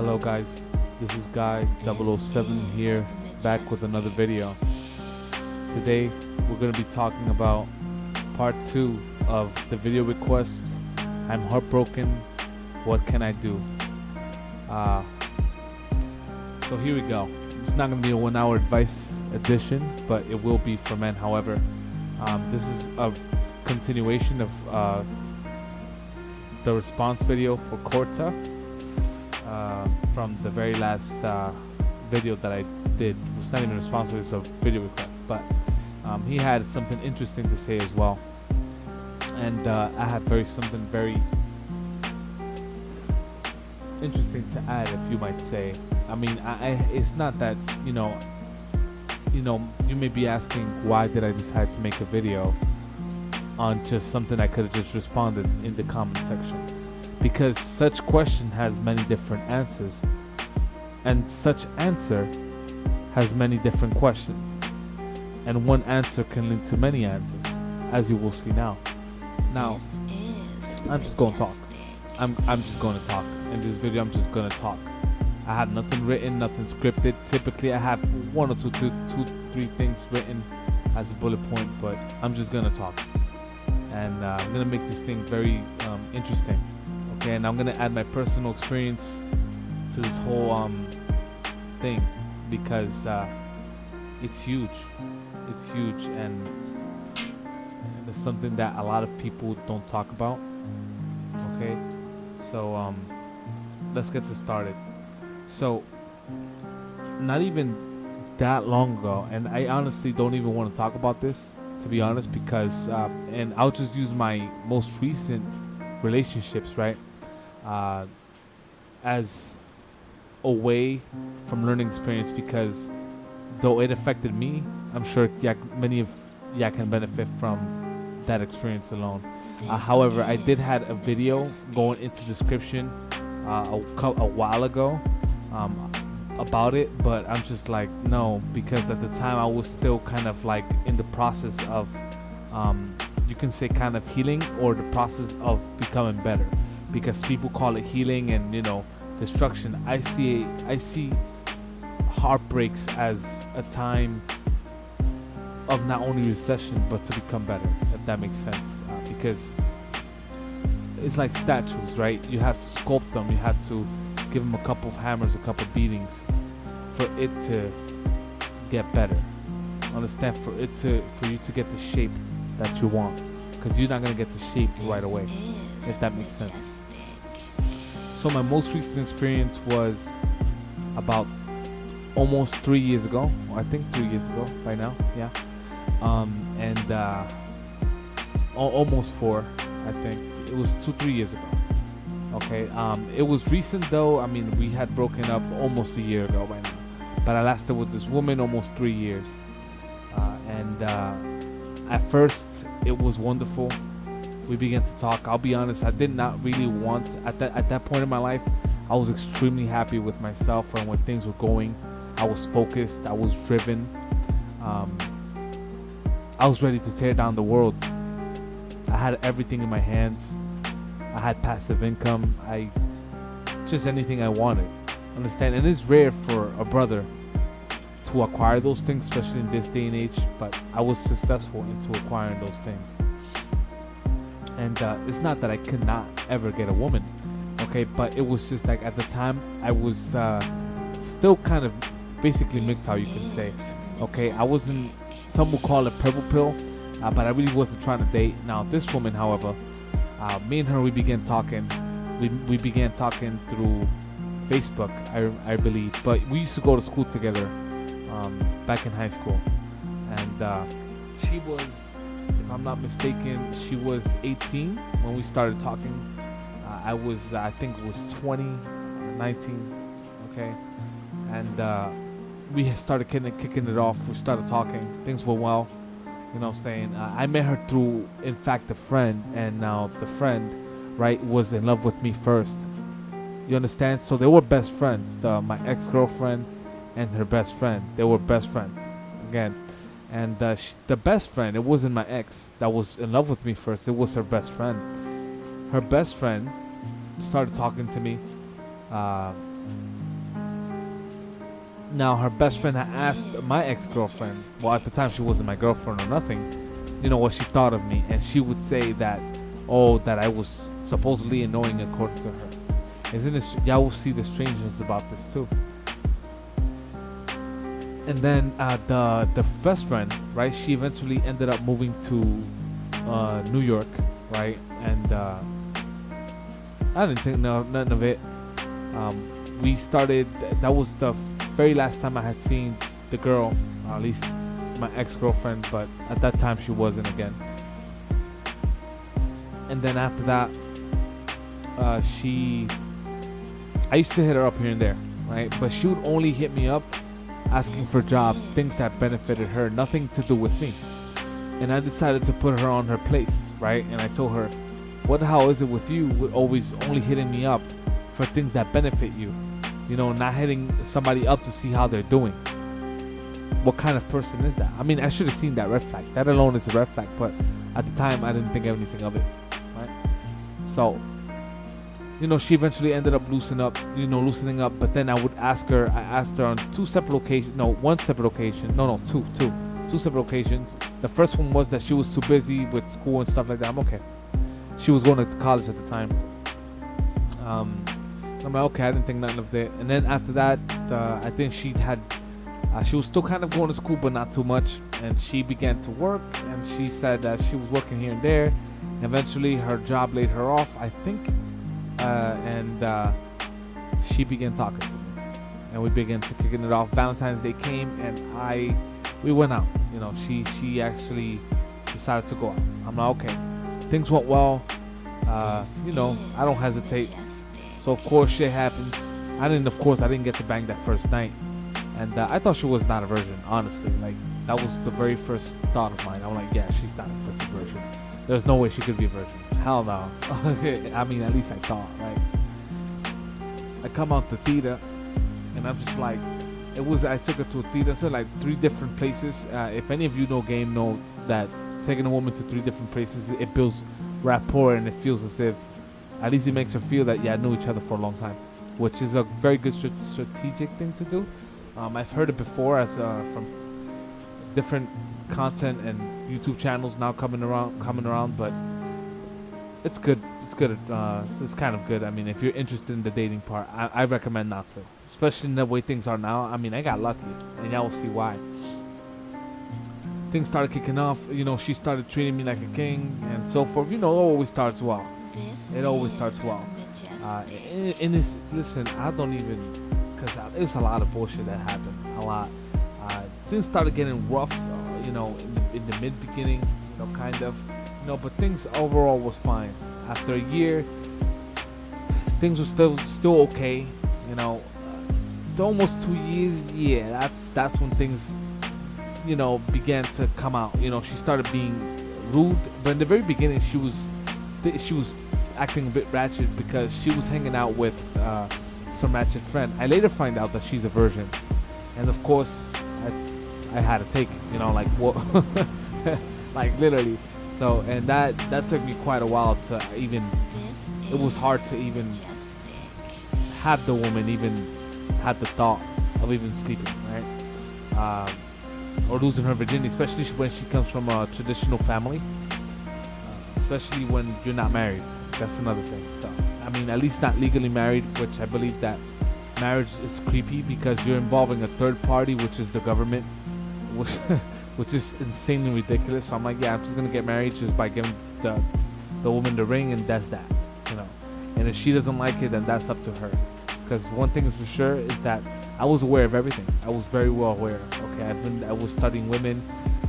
Hello guys, this is Guy 007 here, back with another video. Today we're going to be talking about part 2 of the video request. I'm heartbroken, what can I do? So here we go. It's not going to be a 1 hour advice edition, but it will be for men. However, this is a continuation of the response video for Corta. From the very last video that I did. It was not even a response, it was a video request, but he had something interesting to say as well, and I have something very interesting to add, if you might say. I mean, it's not that you may be asking, why did I decide to make a video on just something I could have just responded in the comment section? Because such question has many different answers, and such answer has many different questions, and one answer can lead to many answers, as you will see now. Now, I'm just going to talk. I'm just going to talk. In this video, I'm just going to talk. I have nothing written, nothing scripted. Typically, I have one or two, three things written as a bullet point, but I'm just going to talk. And I'm going to make this thing very interesting. Okay, and I'm gonna add my personal experience to this whole thing, because it's huge. It's huge, and it's something that a lot of people don't talk about. Okay, so let's get this started. So, not even that long ago, and I honestly don't even want to talk about this, to be honest, because and I'll just use my most recent relationships, right? As a way from learning experience, because though it affected me, I'm sure many of y'all can benefit from that experience alone. However, I did had a video going into description a while ago about it, but I'm just like, no, because at the time I was still kind of like in the process of you can say kind of healing, or the process of becoming better, because people call it healing and destruction. I see heartbreaks as a time of not only recession but to become better, if that makes sense, because it's like statues, right? You have to sculpt them, you have to give them a couple of hammers, a couple of beatings for it to get better. Understand? For you to get the shape that you want, because you're not going to get the shape right away, if that makes sense. So my most recent experience was about almost 3 years ago, or I think 3 years ago by now, yeah. And almost 4, I think. It was 2-3 years ago. Okay, it was recent though. I mean, we had broken up almost a year ago by now, but I lasted with this woman almost 3 years. And at first, it was wonderful. We began to talk. I'll be honest, I did not really want, at that point in my life, I was extremely happy with myself and where things were going. I was focused, I was driven. I was ready to tear down the world. I had everything in my hands. I had passive income. Just anything I wanted. Understand? And it's rare for a brother to acquire those things, especially in this day and age, but I was successful into acquiring those things. And it's not that I could not ever get a woman, okay, but it was just like, at the time I was still kind of basically mixed, how you can say. Okay, I wasn't, some would call it purple pill, but I really wasn't trying to date. Now this woman, however, me and her, we began talking. We began talking through Facebook, I believe, but we used to go to school together back in high school. And she was, if I'm not mistaken, she was 18 when we started talking. I think it was 20 or 19, okay? And we had started kicking it off. We started talking. Things were well, you know what I'm saying? I met her through, in fact, a friend, and now the friend, right, was in love with me first. You understand? So they were best friends. My ex-girlfriend and her best friend, they were best friends, again. And the best friend, it wasn't my ex that was in love with me first, it was her best friend. Her best friend started talking to me, Now her best friend had asked my ex-girlfriend, well at the time she wasn't my girlfriend or nothing, what she thought of me, and she would say that, oh, that I was supposedly annoying according to her. Isn't it? Y'all will see the strangeness about this too. And then the best friend, right? She eventually ended up moving to New York, right? And I didn't think nothing of it. We started. That was the very last time I had seen the girl, or at least my ex-girlfriend. But at that time, she wasn't again. And then after that, I used to hit her up here and there, right? But she would only hit me up asking for jobs, things that benefited her, nothing to do with me. And I decided to put her on her place, right? And I told her, what the hell is it with you with always only hitting me up for things that benefit you? Not hitting somebody up to see how they're doing. What kind of person is that? I mean, I should have seen that red flag. That alone is a red flag, but at the time I didn't think anything of it, right? So, she eventually ended up loosening up, but then I asked her on two separate occasions, two separate occasions. The first one was that she was too busy with school and stuff like that. I'm okay. She was going to college at the time. I'm like, okay, I didn't think nothing of it. And then after that, I think she was still kind of going to school, but not too much. And she began to work, and she said that she was working here and there. Eventually, her job laid her off, I think. And she began talking to me, and we began to kicking it off. Valentine's Day came, and we went out. She actually decided to go out. I'm like, okay, things went well. I don't hesitate. So of course shit happens. I didn't get to bang that first night, and I thought she was not a virgin. Honestly, like that was the very first thought of mine. I'm like, yeah, she's not a freaking virgin. There's no way she could be a virgin. Hell no. I mean, at least I thought, right? I come out the theater, and I'm just like, I took her to a theater, to like 3 different places. If any of you know that taking a woman to 3 different places, it builds rapport, and it feels as if, at least it makes her feel that, yeah, I knew each other for a long time, which is a very good strategic thing to do. I've heard it before from different content and YouTube channels now coming around, but it's good. It's good. It's kind of good. I mean, if you're interested in the dating part, I recommend not to, especially in the way things are now. I mean, I got lucky, and y'all will see why. Things started kicking off. She started treating me like a king and so forth. It always starts well. It always starts well. In this, listen, I don't even, because there's a lot of bullshit that happened. A lot. Things started getting rough. In the mid beginning. Kind of. But things overall was fine. After a year, things were still okay. Almost 2 years. Yeah, that's when things, began to come out. She started being rude, but in the very beginning, she was acting a bit ratchet because she was hanging out with some ratchet friend. I later find out that she's a virgin, and of course, I had to take it. Like what, like literally. So, and that took me quite a while to even. It was hard to even have the woman even had the thought of even sleeping, right? Or losing her virginity, especially when she comes from a traditional family. Especially when you're not married. That's another thing. So, I mean, at least not legally married, which I believe that marriage is creepy because you're involving a third party, which is the government, which is insanely ridiculous. So I'm like, yeah, I'm just gonna get married just by giving the woman the ring, and that's that, And if she doesn't like it, then that's up to her. Because one thing is for sure is that I was aware of everything. I was very well aware. Okay, I was studying women.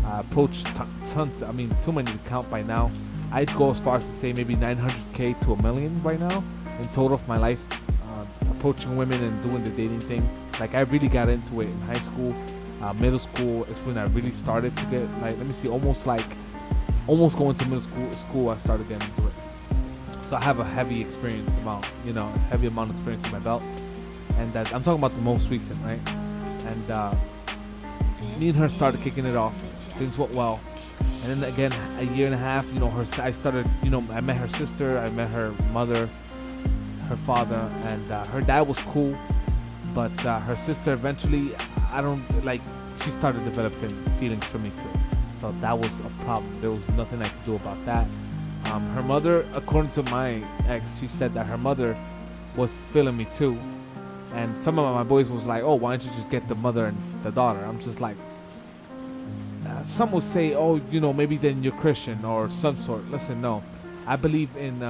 Approached tons. I mean, too many to count by now. I'd go as far as to say maybe 900K to $1 million by now in total of my life, approaching women and doing the dating thing. Like I really got into it in high school, middle school is when I really started to get almost going to middle school I started getting into it. So I have a heavy experience amount of experience in my belt, and that I'm talking about the most recent, right? And me and her started kicking it off. Things went well. And then again, a year and a half, I met her sister, I met her mother, her father, and her dad was cool. But her sister eventually, I don't like, she started developing feelings for me too. So that was a problem. There was nothing I could do about that. Her mother, according to my ex, she said that her mother was feeling me too. And some of my boys was like, oh, why don't you just get the mother and the daughter? I'm just like, some will say, oh, you know, maybe then you're Christian or some sort. Listen, no. I believe in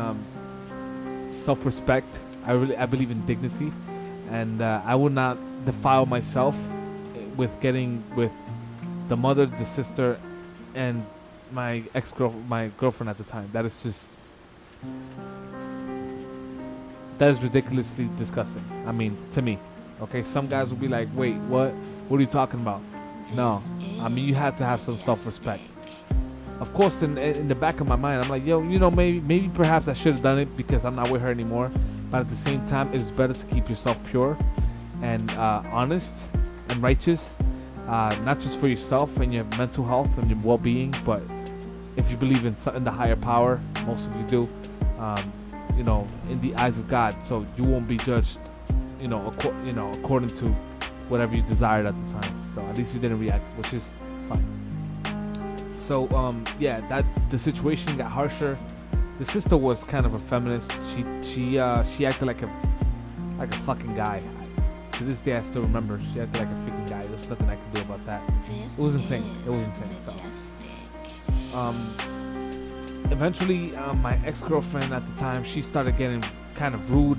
self-respect. I believe in dignity. And I would not defile myself with getting with the mother, the sister, and my girlfriend at the time. That is ridiculously disgusting. I mean, to me. Okay, some guys will be like, wait, what? What are you talking about? No, I mean, you had to have some self-respect. Of course, in the back of my mind, I'm like, yo, you know, maybe perhaps I should have done it because I'm not with her anymore. But at the same time, it is better to keep yourself pure and honest and righteous, not just for yourself and your mental health and your well-being, but if you believe in the higher power, most of you do, you know, in the eyes of God, so you won't be judged, you know, according to whatever you desired at the time. So at least you didn't react, which is fine. So yeah, that the situation got harsher. The sister was kind of a feminist. She acted like a fucking guy. To this day, I still remember she acted like a freaking guy. There's nothing I could do about that. It was insane. It was insane. So eventually, my ex-girlfriend at the time, she started getting kind of rude,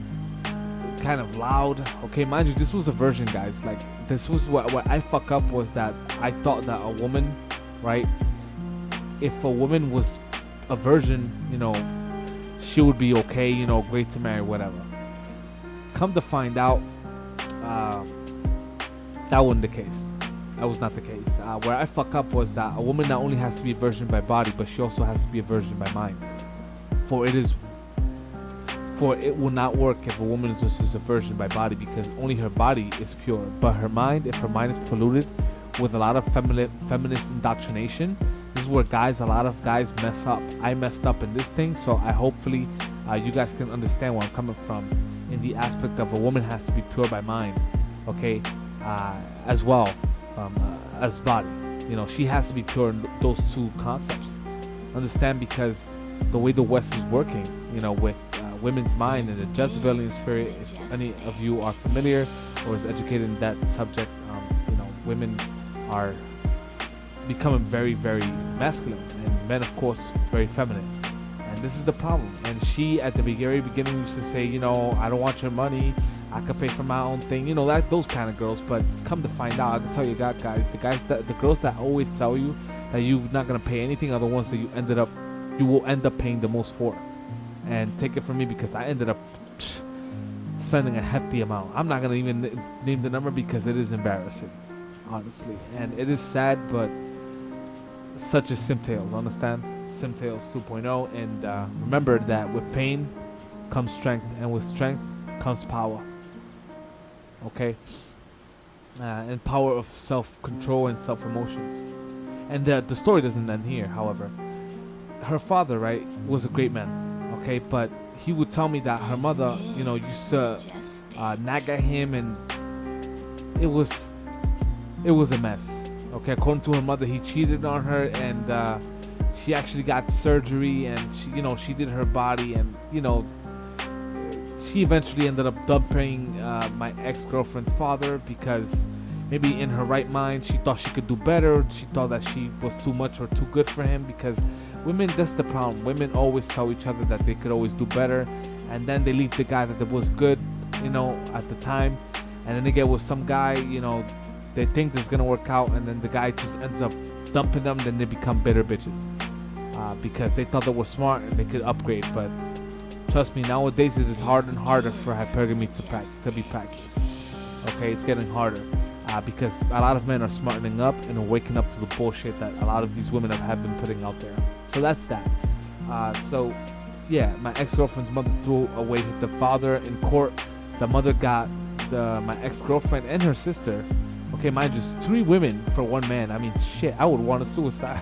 kind of loud. Okay, mind you, this was a virgin, guys. Like, this was what I fuck up was that I thought that a woman, right? If a woman was a virgin, you know, she would be okay, you know, great to marry, whatever. Come to find out, that wasn't the case. That was not the case. Where I fuck up was that a woman not only has to be a virgin by body, but she also has to be a virgin by mind. For it will not work if a woman is just a virgin by body, because only her body is pure. But her mind, if her mind is polluted with a lot of feminist indoctrination, this is where a lot of guys mess up. I messed up in this thing, so I hopefully you guys can understand where I'm coming from in the aspect of a woman has to be pure by mind, okay, as well as body. You know, she has to be pure in those two concepts. Understand, because the way the West is working, you know, with women's mind and the Jezebelian spirit. If any of you are familiar or is educated in that subject, you know, women are becoming very, very masculine, and men, of course, very feminine. And this is the problem. And she, at the very beginning, used to say, you know, I don't want your money, I could pay for my own thing, you know, that those kind of girls. But come to find out, I can tell you, guys, the girls that always tell you that you're not gonna pay anything are the ones that you will end up paying the most for. And take it from me, because I ended up spending a hefty amount. I'm not gonna even name the number because it is embarrassing, honestly, and it is sad, but such as Simtails, understand? Simtails 2.0. And remember that with pain comes strength, and with strength comes power. Okay, and power of self-control and self-emotions. And the story doesn't end here, however. Her father, right, was a great man, okay, but he would tell me that her mother, you know, used to nag at him, and it was a mess. Okay, according to her mother, he cheated on her, and she actually got surgery, and she did her body, and she eventually ended up dumping my ex-girlfriend's father, because maybe in her right mind she thought she could do better. She thought that she was too much or too good for him, because women, that's the problem. Women always tell each other that they could always do better, and then they leave the guy that was good, at the time, and then they get with some guy, they think this is gonna work out, and then the guy just ends up dumping them. Then they become bitter bitches because they thought they were smart and they could upgrade. But trust me, nowadays it is harder and harder for hypergamy to be practiced. Okay, it's getting harder because a lot of men are smartening up and are waking up to the bullshit that a lot of these women have been putting out there. So that's that. So yeah, my ex-girlfriend's mother threw away the father in court. The mother got my ex-girlfriend and her sister. Okay, mind just 3 women for 1 man. I mean, shit, I would want to suicide.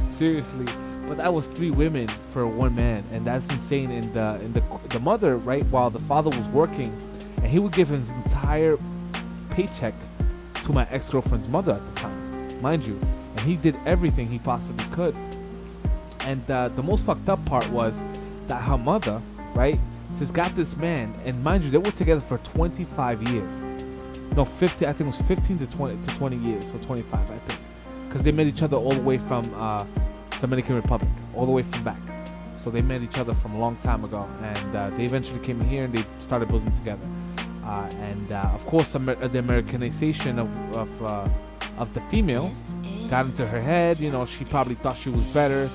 Seriously, but that was 3 women for 1 man, and that's insane. And the mother, right, while the father was working, and he would give his entire paycheck to my ex-girlfriend's mother at the time, mind you. And he did everything he possibly could. And the most fucked up part was that her mother, right, just got this man, and mind you, they were together for 25 years. No, 50. I think it was 15 to 20 years, or 25, I think, because they met each other all the way from Dominican Republic, all the way from back. So they met each other from a long time ago, and they eventually came here and they started building together. Of course, the Americanization of the female got into her head. You know, she probably thought she was better,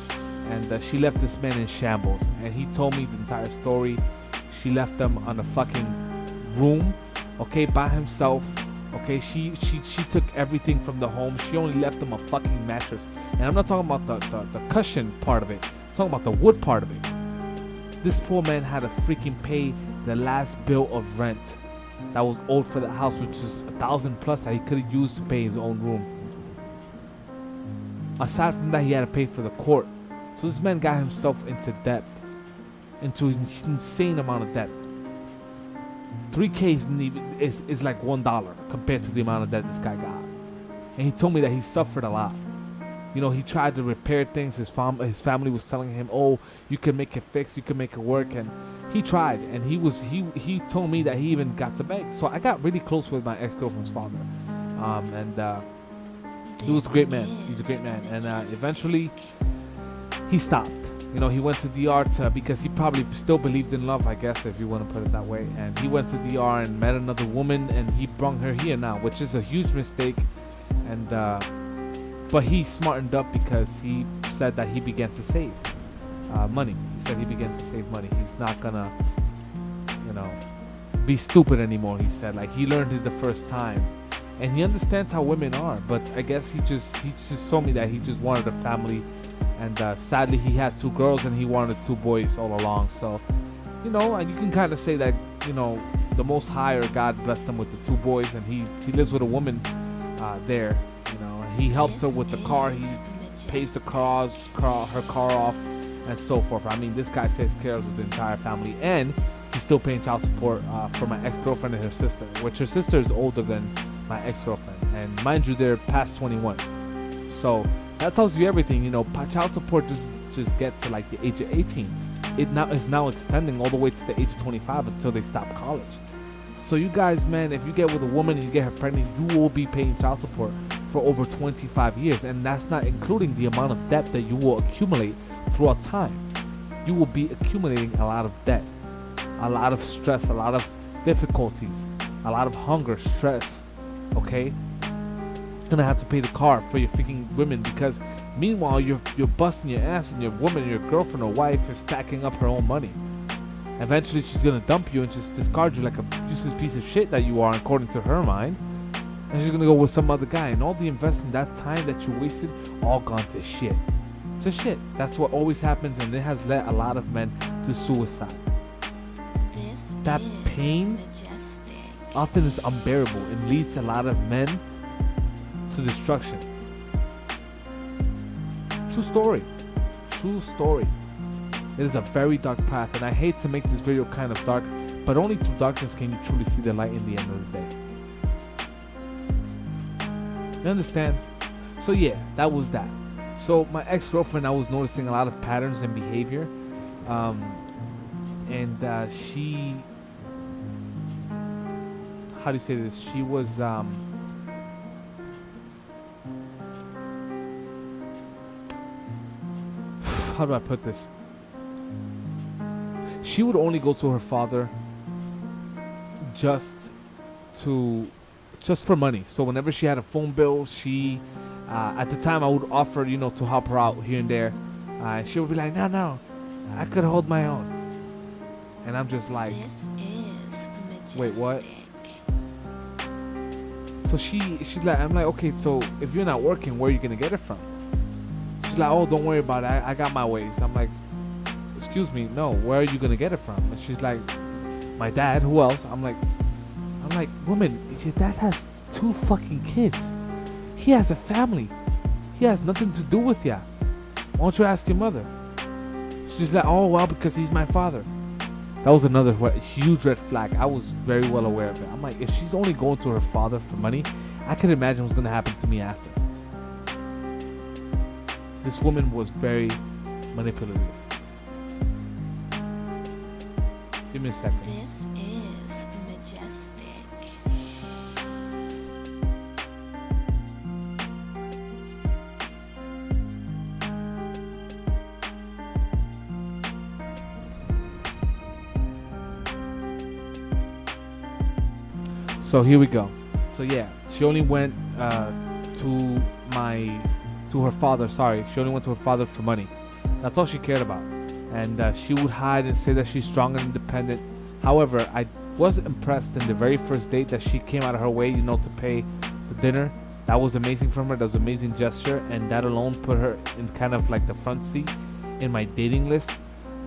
and she left this man in shambles. And he told me the entire story. She left him on a fucking room, okay, by himself. Okay, she took everything from the home. She only left him a fucking mattress. And I'm not talking about the cushion part of it. I'm talking about the wood part of it. This poor man had to freaking pay the last bill of rent that was owed for the house, which is $1,000+ that he could have used to pay his own room. Aside from that, he had to pay for the court. So this man got himself into debt, into an insane amount of debt. $3K is like $1 compared to the amount of debt this guy got. And he told me that he suffered a lot. You know, he tried to repair things. His family was telling him, "Oh, you can make it fix, you can make it work," and he tried. And he told me that he even got to beg. So I got really close with my ex-girlfriend's father, he was a great man. He's a great man. And eventually, he stopped. You know, he went to DR because he probably still believed in love, I guess, if you want to put it that way. And he went to DR and met another woman, and he brought her here now, which is a huge mistake. And but he smartened up because he said that he began to save money. He said he began to save money. He's not gonna, you know, be stupid anymore. He said, like, he learned it the first time, and he understands how women are. But I guess he just told me that he just wanted a family. And sadly, he had 2 girls and he wanted 2 boys all along. So, you know, and you can kind of say that, you know, the Most High or God blessed him with the 2 boys, and he lives with a woman there. You know, he helps her with the car. He pays her car off, and so forth. I mean, this guy takes care of the entire family, and he's still paying child support for my ex-girlfriend and her sister, which her sister is older than my ex-girlfriend, and mind you, they're past 21. So that tells you everything. You know, child support just get to like the age of 18. It is now extending all the way to the age of 25 until they stop college. So you guys, man, if you get with a woman and you get her pregnant, you will be paying child support for over 25 years, and that's not including the amount of debt that you will accumulate throughout time. You will be accumulating a lot of debt, a lot of stress, a lot of difficulties, a lot of hunger, stress. Okay, gonna have to pay the car for your freaking women, because meanwhile you're busting your ass, and your woman, your girlfriend or wife, is stacking up her own money. Eventually she's gonna dump you and just discard you like a useless piece of shit that you are, according to her mind, and she's gonna go with some other guy, and all the investing, that time that you wasted, all gone to shit. To shit. That's what always happens, and it has led a lot of men to suicide. That pain often is unbearable and leads a lot of men to destruction. True story. True story. It is a very dark path, and I hate to make this video kind of dark, but only through darkness can you truly see the light in the end of the day. You understand? So yeah, that was that. So my ex-girlfriend, I was noticing a lot of patterns in behavior, and she, how do you say this? She was how do I put this? She would only go to her father just for money. So whenever she had a phone bill, she at the time I would offer, you know, to help her out here and there. She would be like, no, I could hold my own. And I'm just like, wait, what? So she's like, I'm like, okay, so if you're not working, where are you gonna get it from? She's like, oh, don't worry about it, I got my ways. I'm like, excuse me, no, where are you gonna get it from? And she's like, my dad. Who else? I'm like, woman, your dad has 2 fucking kids. He has a family. He has nothing to do with ya. Why don't you ask your mother? She's like, oh, well, because he's my father. That was another huge red flag. I was very well aware of it. I'm like, if she's only going to her father for money, I could imagine what's gonna happen to me after. This woman was very manipulative. Give me a second. This is majestic. So here we go. So yeah, she only went to her father. Sorry, she only went to her father for money. That's all she cared about. And she would hide and say that she's strong and independent. However, I was impressed in the very first date that she came out of her way, to pay the dinner. That was amazing from her. That was an amazing gesture, and that alone put her in kind of like the front seat in my dating list.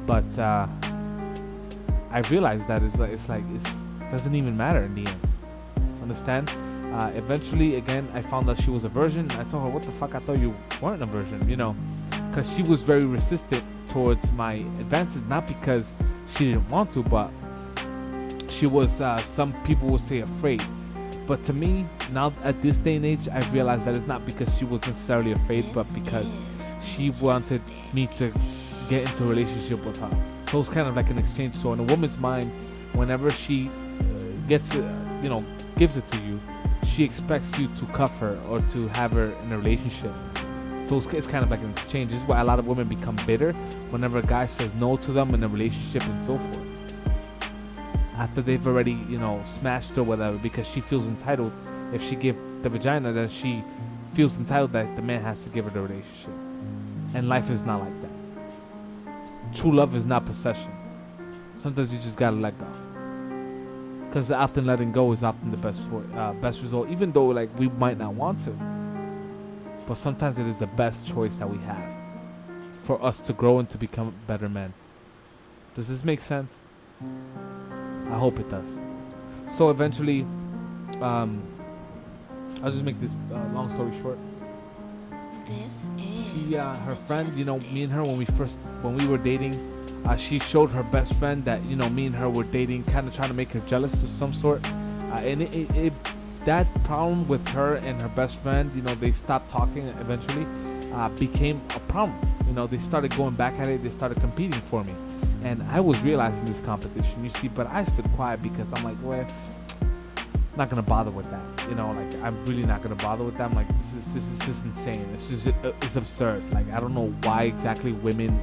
But I realized that it doesn't even matter in the end. Understand? Eventually, again, I found out she was a virgin. I told her, "What the fuck? I thought you weren't a virgin," because she was very resistant towards my advances, not because she didn't want to, but she was, some people would say, afraid. But to me, now at this day and age, I realized that it's not because she was necessarily afraid, but because she wanted me to get into a relationship with her. So it's kind of like an exchange. So in a woman's mind, whenever she gives it to you, she expects you to cuff her or to have her in a relationship. So it's kind of like an exchange. This is why a lot of women become bitter whenever a guy says no to them in a relationship and so forth. After they've already, smashed or whatever, because she feels entitled. If she give the vagina, then she feels entitled that the man has to give her the relationship. And life is not like that. True love is not possession. Sometimes you just gotta let go. Because often letting go is often the best result, even though we might not want to. But sometimes it is the best choice that we have for us to grow and to become better men. Does this make sense? I hope it does. So eventually, I'll just make this long story short. Her friend, me and her when we were dating, she showed her best friend that me and her were dating, kind of trying to make her jealous of some sort. And that problem with her and her best friend, they stopped talking eventually, became a problem. They started going back at it. They started competing for me. And I was realizing this competition, you see, but I stood quiet because I'm like, well, not gonna bother with that. I'm really not gonna bother with that. I'm like, this is just insane. It's absurd. I don't know why exactly women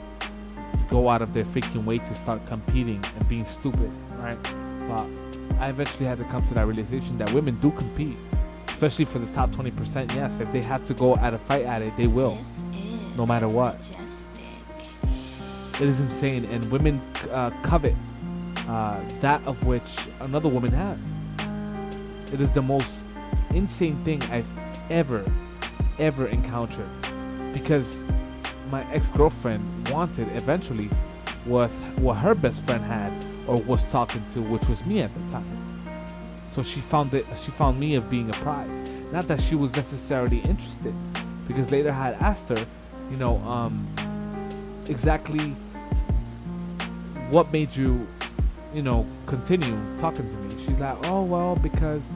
go out of their freaking way to start competing and being stupid, right? But I eventually had to come to that realization that women do compete, especially for the top 20%. Yes, if they have to go at a fight at it, they will, no matter what. It is insane, and women covet that of which another woman has. It is the most insane thing I've ever encountered, because my ex-girlfriend wanted eventually what her best friend had or was talking to, which was me at the time. So she found me of being a prize. Not that she was necessarily interested, because later I had asked her, exactly what made you, continue talking to me. She's like, oh well, because,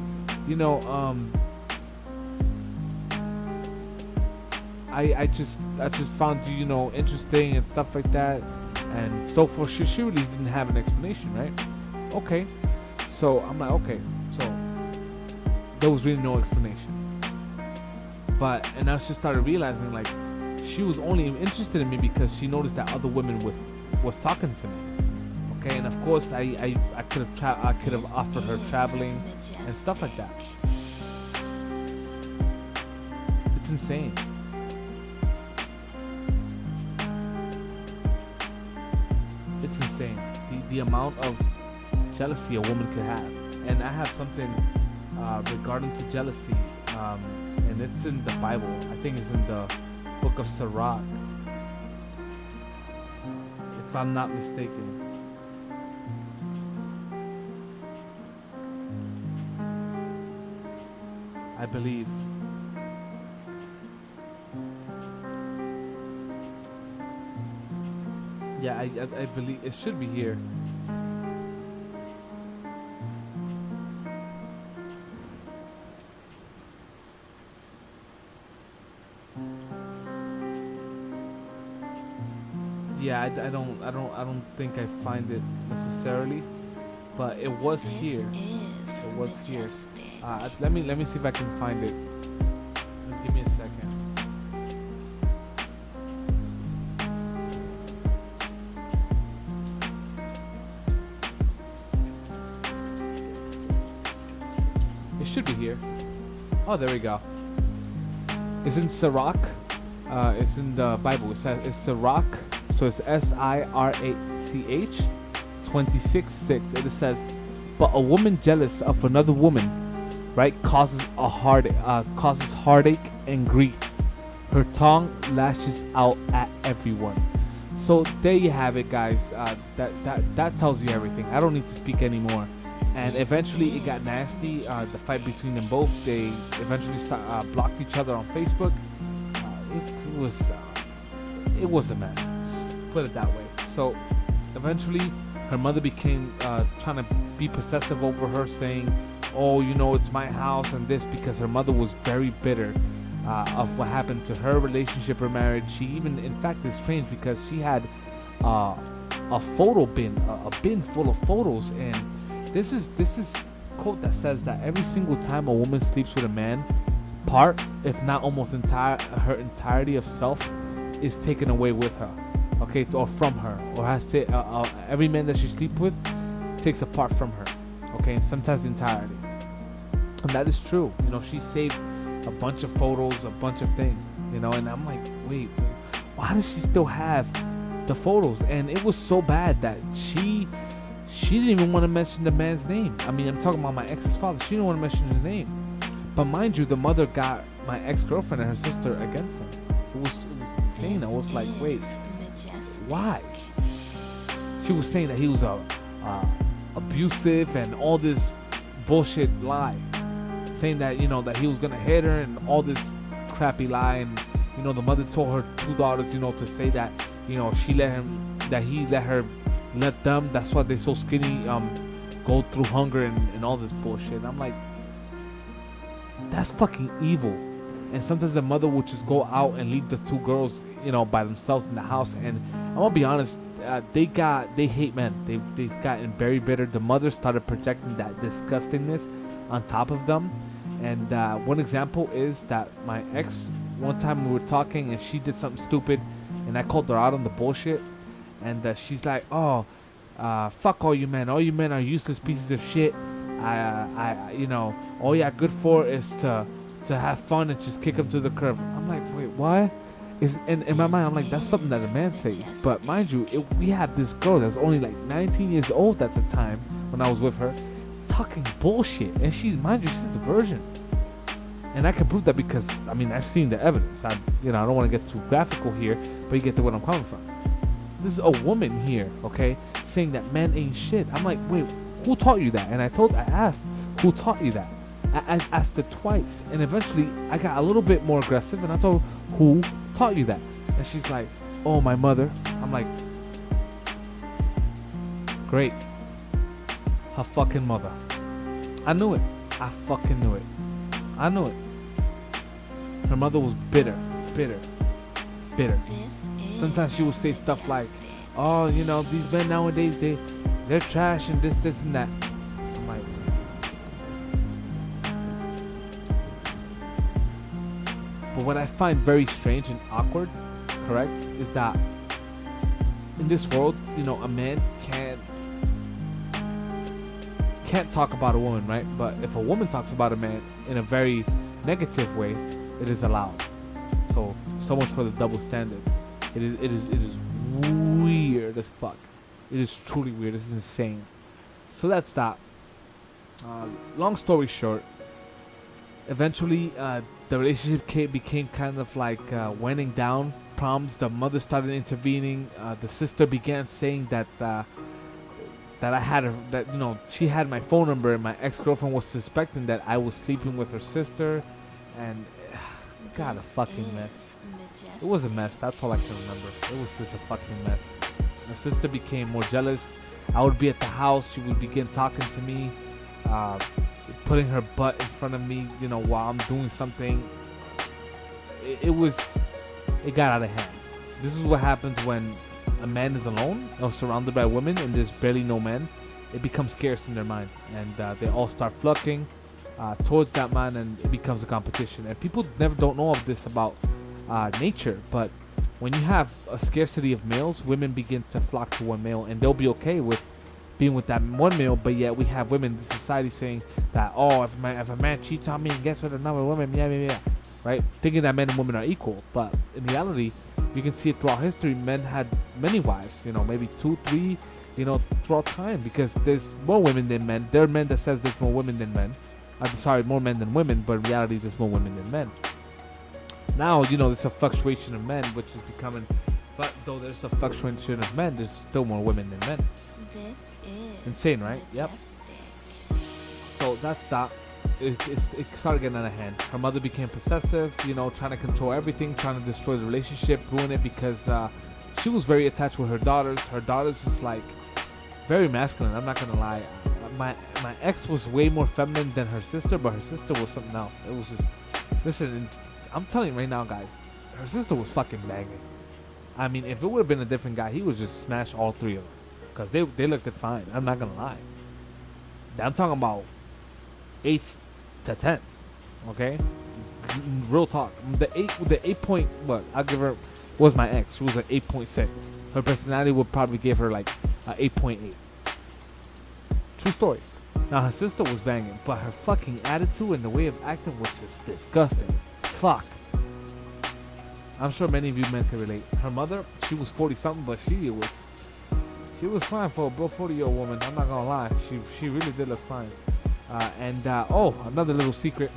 I just found you, interesting and stuff like that, and so forth. She really didn't have an explanation, right? Okay, so I'm like, okay, so there was really no explanation. And I just started realizing she was only interested in me because she noticed that other women was talking to me. Okay, and of course I could have offered her traveling and stuff like that. It's insane. It's insane the amount of jealousy a woman could have. And I have something regarding to jealousy, and it's in the Bible. I think it's in the book of Sirach, if I'm not mistaken. I believe. Yeah, I believe it should be here. Yeah, I don't think I find it necessarily, but it was This here. is It was here. majestic. Let me see if I can find it. Give me a second. It should be here. Oh, there we go. It's in Sirach. It's in the Bible. It says it's Sirach. So it's Sirach 26:6. And it says, "But a woman jealous of another woman, right, causes heartache and grief. Her tongue lashes out at everyone." So there you have it, guys. That tells you everything. I don't need to speak anymore. And eventually it got nasty. The fight between them both. They eventually blocked each other on Facebook. It was a mess. Put it that way. So eventually her mother became trying to be possessive over her, saying, "Oh, you know, it's my house and this," because her mother was very bitter of what happened to her relationship, her marriage. She even, in fact, is strange because she had a photo bin, a bin full of photos, and this is quote that says that every single time a woman sleeps with a man, part, if not almost her entirety of self is taken away with her, okay, or from her, or has to every man that she sleeps with takes a part from her, okay, and sometimes the entirety. And that is true. You know, she saved a bunch of photos, a bunch of things, you know, and I'm like, wait, why does she still have the photos? And it was so bad that she didn't even want to mention the man's name. I mean, I'm talking about my ex's father. She didn't want to mention his name. But mind you, the mother got my ex-girlfriend and her sister against him. It was insane. I was like, wait, why? She was saying that he was abusive and all this bullshit lie, saying that, you know, that he was gonna hit her and all this crappy lie. And you know, the mother told her two daughters, you know, to say that, you know, he let her let them, that's why they're so skinny, go through hunger and all this bullshit. And I'm like, that's fucking evil. And sometimes the mother would just go out and leave the two girls, you know, by themselves in the house. And I'm gonna be honest, they hate men. They've gotten very bitter. The mother started projecting that disgustingness on top of them. And one example is that my ex, one time we were talking and she did something stupid, and I called her out on the bullshit. And she's like, "Oh, fuck all you men. All you men are useless pieces of shit. You know, all you're good for is to have fun and just kick them to the curb." I'm like, wait, what? In my mind, I'm like, that's something that a man says. But mind you, we had this girl that's only like 19 years old at the time when I was with her, talking bullshit. And mind you, she's a virgin. And I can prove that because, I mean, I've seen the evidence. I don't want to get too graphical here, but you get to where I'm coming from. This is a woman here, okay, saying that men ain't shit. I'm like, wait, who taught you that? And I asked, who taught you that? I asked her twice, and eventually I got a little bit more aggressive, and I told her, who taught you that? And she's like, "Oh, my mother." I'm like, great. Her fucking mother. I knew it. I fucking knew it. I knew it. Her mother was bitter. Sometimes she would say stuff like, "Oh, you know, these men nowadays, they're trash and this and that." I'm like, but what I find very strange and awkward, correct, is that in this world, you know, a man can't talk about a woman, right? But if a woman talks about a man in a very negative way, it is allowed. So much for the double standard. It is weird as fuck. It is truly weird. This is insane. So that's that. Long story short, eventually the relationship became kind of like winding down. Problems. The mother started intervening. The sister began saying that I had her, that, you know, she had my phone number, and my ex-girlfriend was suspecting that I was sleeping with her sister, and God, a fucking mess. It was a mess. That's all I can remember. It was just a fucking mess. My sister became more jealous. I would be at the house. She would begin talking to me, putting her butt in front of me, you know, while I'm doing something. It got out of hand. This is what happens when a man is alone or surrounded by women and there's barely no men, it becomes scarce in their mind, and they all start flocking towards that man, and it becomes a competition. And people never don't know of this about nature, but when you have a scarcity of males, women begin to flock to one male, and they'll be okay with being with that one male. But yet we have women in the society saying that, oh, if a man cheats on me and gets with another woman, yeah, right? Thinking that men and women are equal, but in reality, you can see it throughout history. Men had many wives, maybe 2, 3, throughout time, because there's more women than men. There are men that says there's more women than men. More men than women, but in reality, there's more women than men. Now, there's a fluctuation of men, which is becoming, but though there's a fluctuation of men, there's still more women than men. This is insane, right? majestic. Yep. So that's that. It started getting out of hand. Her mother became possessive, trying to control everything, trying to destroy the relationship, ruin it, because she was very attached with her daughters. Her daughters is like very masculine. I'm not gonna lie. My ex was way more feminine than her sister, but her sister was something else. It was just, listen, I'm telling you right now, guys, her sister was fucking banging. I mean, if it would have been a different guy, he would just smash all three of them, because they looked it fine. I'm not gonna lie. I'm talking about 8s to 10s, okay? Real talk. The 8 point, what I'll give her was my ex. She was an 8.6. Her personality would probably give her like a 8.8. True story. Now her sister was banging, but her fucking attitude and the way of acting was just disgusting. Fuck. I'm sure many of you men can relate. Her mother, she was 40 something, but she was fine for a 40-year-old woman. I'm not gonna lie. She really did look fine. Another little secret.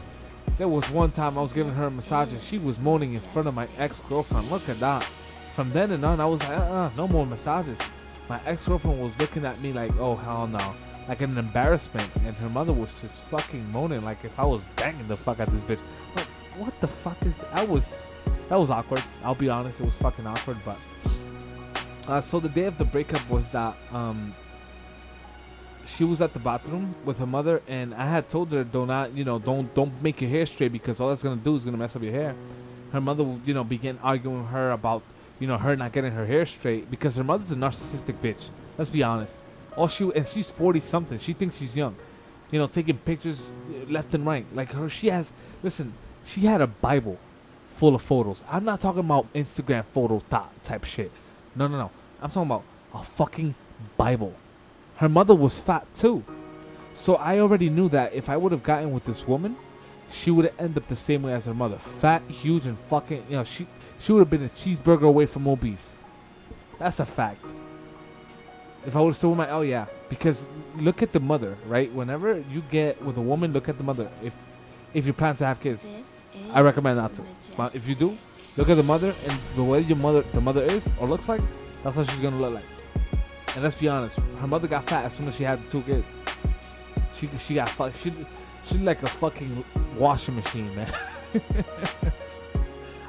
There was one time I was giving her a massage and she was moaning in front of my ex-girlfriend. Look at that. From then and on, I was like, no more massages. My ex-girlfriend was looking at me like, oh, hell no. Like an embarrassment. And her mother was just fucking moaning like if I was banging the fuck out this bitch. Like, what the fuck is that? That was awkward. I'll be honest, it was fucking awkward. But so the day of the breakup was that she was at the bathroom with her mother, and I had told her, don't make your hair straight, because all that's gonna do is gonna mess up your hair. Her mother, began arguing with her about, her not getting her hair straight, because her mother's a narcissistic bitch. Let's be honest. And she's 40 something. She thinks she's young. Taking pictures left and right. Like she had a Bible full of photos. I'm not talking about Instagram photo type shit. No. I'm talking about a fucking Bible. Her mother was fat too. So I already knew that if I would have gotten with this woman, she would have ended up the same way as her mother. Fat, huge, and fucking, she would have been a cheeseburger away from obese. That's a fact. If I would have still with yeah. Because look at the mother, right? Whenever you get with a woman, look at the mother. If you plan to have kids, I recommend not to. But if you do, look at the mother, and the way the mother is or looks like, that's how she's gonna look like. And let's be honest, her mother got fat as soon as she had the 2 kids. She got fucked. She like a fucking washing machine, man.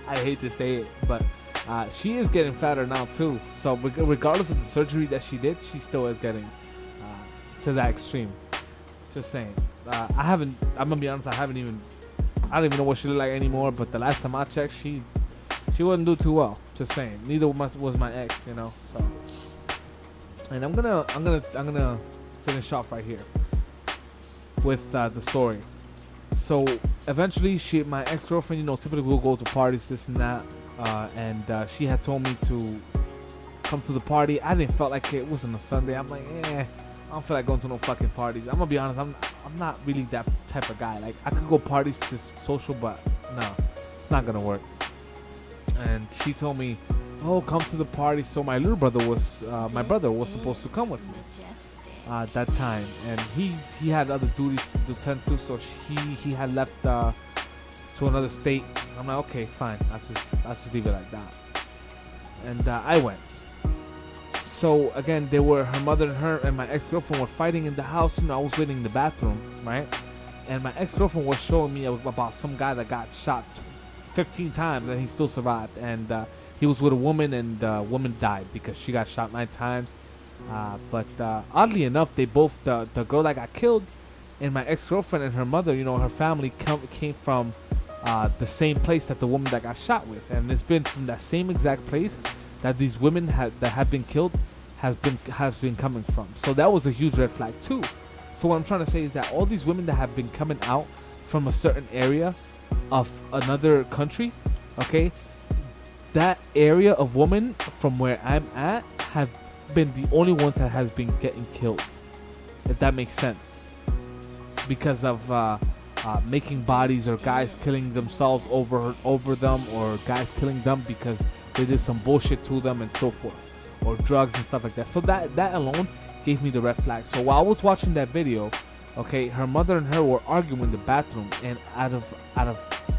I hate to say it, but she is getting fatter now too. So regardless of the surgery that she did, she still is getting to that extreme. Just saying. I'm gonna be honest, I don't even know what she looked like anymore. But the last time I checked, she wouldn't do too well. Just saying. Neither was my ex, So. And I'm gonna finish off right here with the story. So eventually, my ex-girlfriend, typically we'll go to parties, this and that, and she had told me to come to the party. I didn't feel like it wasn't a Sunday. I'm like, I don't feel like going to no fucking parties. I'm gonna be honest, I'm not really that type of guy. Like I could go parties just social, but no, it's not gonna work. And she told me, oh, come to the party. So my little brother my brother was supposed to come with me at that time, and he had other duties to tend to, so he had left to another state. I'm like, okay, fine, I'll just leave it like that. And I went. So again, her mother and her and my ex-girlfriend were fighting in the house. I was waiting in the bathroom, right? And my ex-girlfriend was showing me about some guy that got shot 15 times and he still survived. And he was with a woman, and the woman died because she got shot 9 times. But oddly enough, they both, the girl that got killed and my ex-girlfriend and her mother, her family came from the same place that the woman that got shot with. And it's been from that same exact place that these women that have been killed has been coming from. So that was a huge red flag too. So what I'm trying to say is that all these women that have been coming out from a certain area of another country, okay, that area of women from where I'm at have been the only ones that has been getting killed, if that makes sense, because of making bodies, or guys killing themselves over them, or guys killing them because they did some bullshit to them and so forth, or drugs and stuff like that. So that alone gave me the red flag. So while I was watching that video, okay, her mother and her were arguing in the bathroom, and out of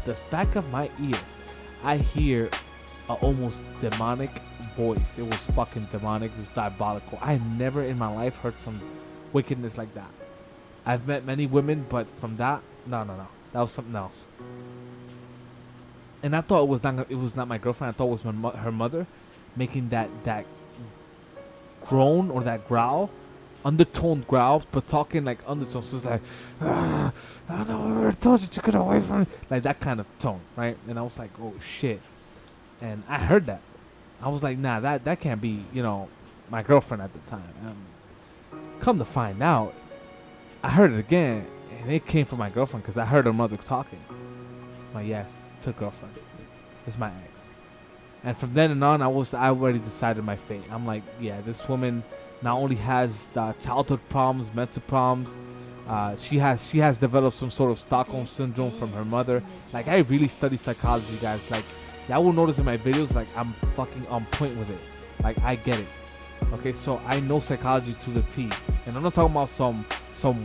the back of my ear, I hear a almost demonic voice. It was fucking demonic. It was diabolical. I never in my life heard some wickedness like that. I've met many women, but from that, no, that was something else. And I thought it was not my girlfriend. I thought it was her mother making that groan, or that growl, undertoned growls, but talking like undertones. So it's like, I never told you to get away from me, like that kind of tone, right? And I was like, oh shit. And I heard that. I was like, nah, that can't be, my girlfriend at the time. Come to find out, I heard it again, and it came from my girlfriend, because I heard her mother talking. I'm like, yes, it's her girlfriend. It's my ex. And from then on, I already decided my fate. I'm like, yeah, this woman not only has childhood problems, mental problems, she has developed some sort of Stockholm syndrome from her mother. Like, I really study psychology, guys. Like, y'all will notice in my videos, like, I'm fucking on point with it. Like, I get it. Okay, so I know psychology to the T. And I'm not talking about some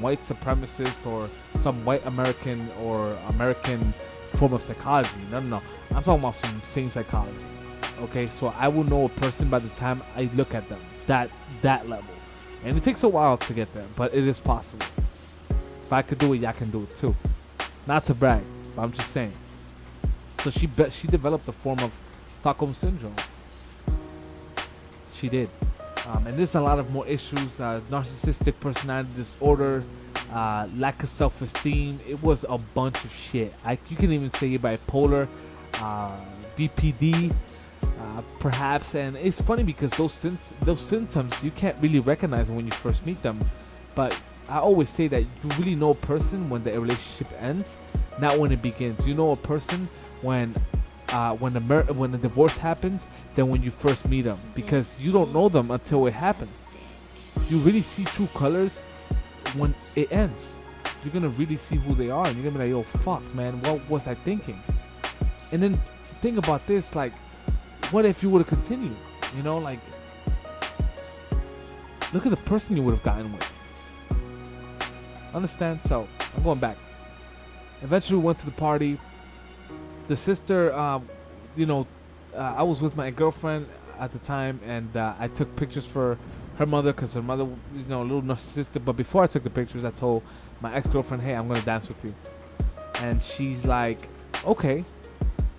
white supremacist or some white American or American form of psychology. No. I'm talking about some sane psychology. Okay, so I will know a person by the time I look at them. That level. And it takes a while to get there, but it is possible. If I could do it, y'all can do it too. Not to brag, but I'm just saying. So she developed a form of Stockholm syndrome. She did. And there's a lot of more issues, narcissistic personality disorder, lack of self-esteem. It was a bunch of shit. You can even say bipolar, BPD, perhaps. And it's funny because those symptoms, you can't really recognize them when you first meet them. But I always say that you really know a person when the relationship ends, not when it begins. You know a person when the divorce happens than when you first meet them, because you don't know them until it happens. You really see true colors when it ends. You're gonna really see who they are, and you're gonna be like, yo, fuck, man, what was I thinking? And then think about this, like, what if you would have continued? Like, look at the person you would have gotten with. Understand? So I'm going back. Eventually we went to the party. The sister, I was with my girlfriend at the time, and I took pictures for her mother, because her mother, a little narcissistic. But before I took the pictures, I told my ex-girlfriend, hey, I'm going to dance with you. And she's like, okay,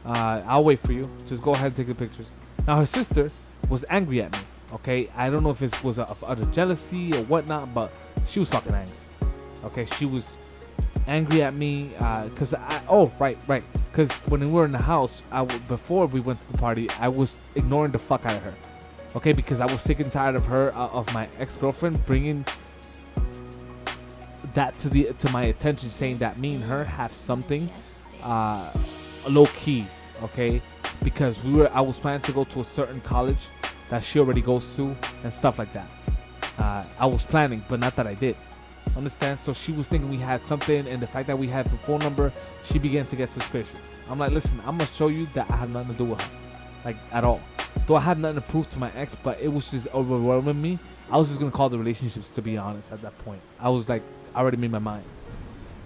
I'll wait for you. Just go ahead and take the pictures. Now, her sister was angry at me, okay? I don't know if it was out of jealousy or whatnot, but she was fucking angry, okay? She was angry at me because right. Because when we were in the house, before we went to the party, I was ignoring the fuck out of her. Okay, because I was sick and tired of her, of my ex-girlfriend bringing that to my attention, saying that me and her have something low key. Okay, because I was planning to go to a certain college that she already goes to and stuff like that. I was planning, but not that I did. Understand? So she was thinking we had something, and the fact that we had the phone number, she began to get suspicious. I'm like, listen, I'm gonna show you that I have nothing to do with her, like, at all. Though I had nothing to prove to my ex, but it was just overwhelming me. I was just gonna call the relationships, to be honest. At that point, I was like, I already made my mind,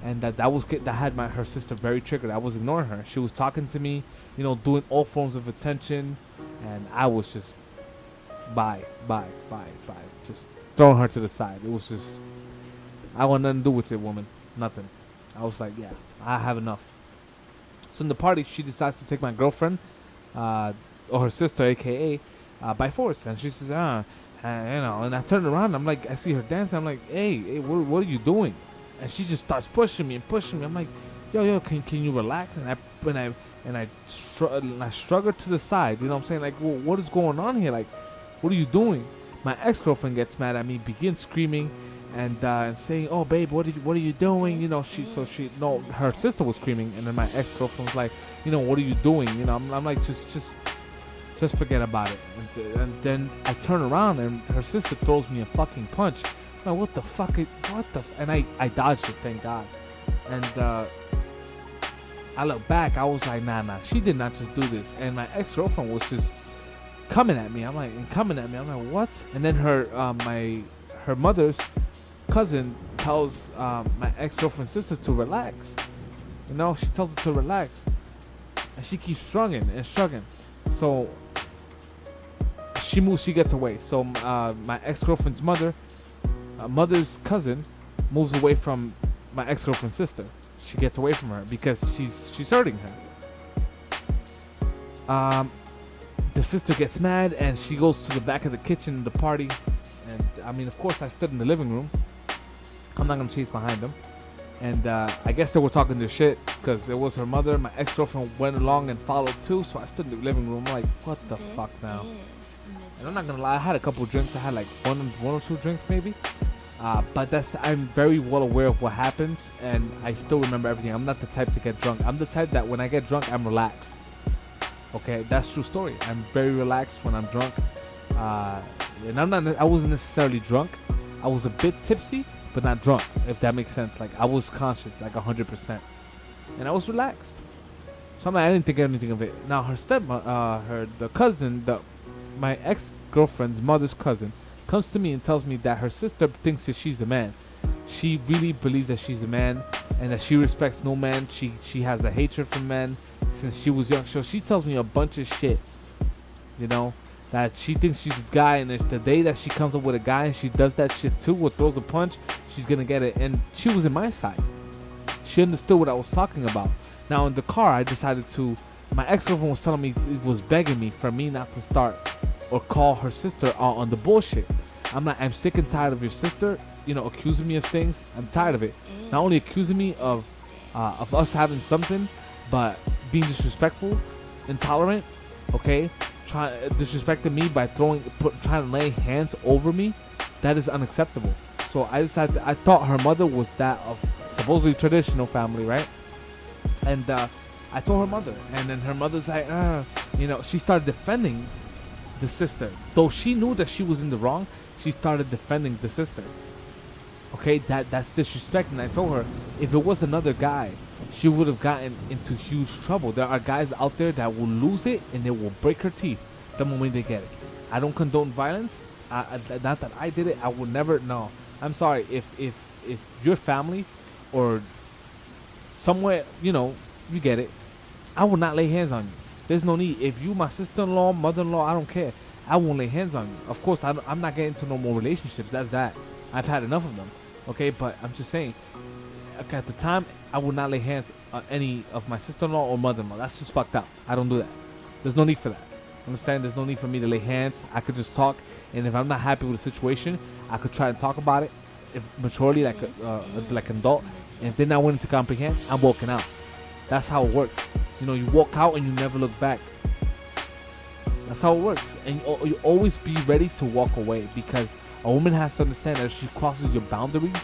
and that had her sister very triggered. I was ignoring her. She was talking to me, doing all forms of attention, and I was just bye, just throwing her to the side. It was just, I want nothing to do with it, woman. Nothing. I was like, yeah, I have enough. So in the party, she decides to take my girlfriend, or her sister, aka, by force. And she says, and I turn around. I'm like, I see her dancing. I'm like, hey, what are you doing? And she just starts pushing me. I'm like, yo, can you relax? And I struggle her to the side. You know what I'm saying? Like, well, what is going on here? Like, what are you doing? My ex-girlfriend gets mad at me, begins screaming, and saying, "Oh, babe, what are you doing?" You know, her sister was screaming, and then my ex-girlfriend was like, "You know, what are you doing?" You know, I'm like, just forget about it. And then I turn around, and her sister throws me a fucking punch. I'm like, what the fuck? And I dodged it, thank God. And I look back, I was like, nah, she did not just do this. And my ex-girlfriend was just coming at me. I'm like, what? And then her mother's cousin tells my ex-girlfriend's sister to relax. You know, she tells her to relax, and she keeps struggling. So she moves, she gets away. So my ex-girlfriend's mother's cousin moves away from my ex-girlfriend's sister. She gets away from her because she's hurting her. The sister gets mad and she goes to the back of the kitchen, the party, and I mean, of course, I stood in the living room. I'm not gonna chase behind them, and I guess they were talking their shit because it was her mother. My ex-girlfriend went along and followed too, so I stood in the living room. I'm like, what the fuck now? And I'm not gonna lie, I had a couple of drinks. I had like one or two drinks maybe. But I'm very well aware of what happens, and I still remember everything. I'm not the type to get drunk. I'm the type that when I get drunk, I'm relaxed. Okay, that's true story. I'm very relaxed when I'm drunk, and I wasn't necessarily drunk. I was a bit tipsy, but not drunk. If that makes sense. Like I was conscious, like 100%, and I was relaxed. So I didn't think anything of it. Now the cousin, my ex-girlfriend's mother's cousin, comes to me and tells me that her sister thinks that she's a man. She really believes that she's a man and that she respects no man. She has a hatred for men since she was young. So she tells me a bunch of shit, you know, that she thinks she's a guy, and it's the day that she comes up with a guy and she does that shit too or throws a punch, she's gonna get it. And she was in my side. She understood what I was talking about. Now in the car, I decided my ex-girlfriend was telling me, was begging me for me not to start or call her sister on the bullshit. I'm sick and tired of your sister, you know, accusing me of things. I'm tired of it. Not only accusing me of us having something, but being disrespectful, intolerant, okay? Disrespecting me by trying to lay hands over me. That is unacceptable. So I decided, I thought her mother was that of supposedly traditional family, right? And I told her mother, and then her mother's like, you know, she started defending the sister. Though she knew that she was in the wrong, she started defending the sister. Okay, that's disrespect. And I told her, if it was another guy, she would have gotten into huge trouble. There are guys out there that will lose it and they will break her teeth the moment they get it. I don't condone violence. Not that I did it. I would never. No, I'm sorry. If your family or somewhere, you know, you get it, I will not lay hands on you. There's no need. If you my sister-in-law, mother-in-law, I don't care. I won't lay hands on you. Of course, I'm not getting into no more relationships. That's that. I've had enough of them. Okay, but I'm just saying, at the time, I would not lay hands on any of my sister-in-law or mother-in-law. That's just fucked up. I don't do that. There's no need for that. Understand? There's no need for me to lay hands. I could just talk, and if I'm not happy with the situation, I could try and talk about it, if maturely, like an adult. And if they're not willing to comprehend, I'm walking out. That's how it works. You know, you walk out and you never look back. That's how it works. And you always be ready to walk away, because a woman has to understand that if she crosses your boundaries,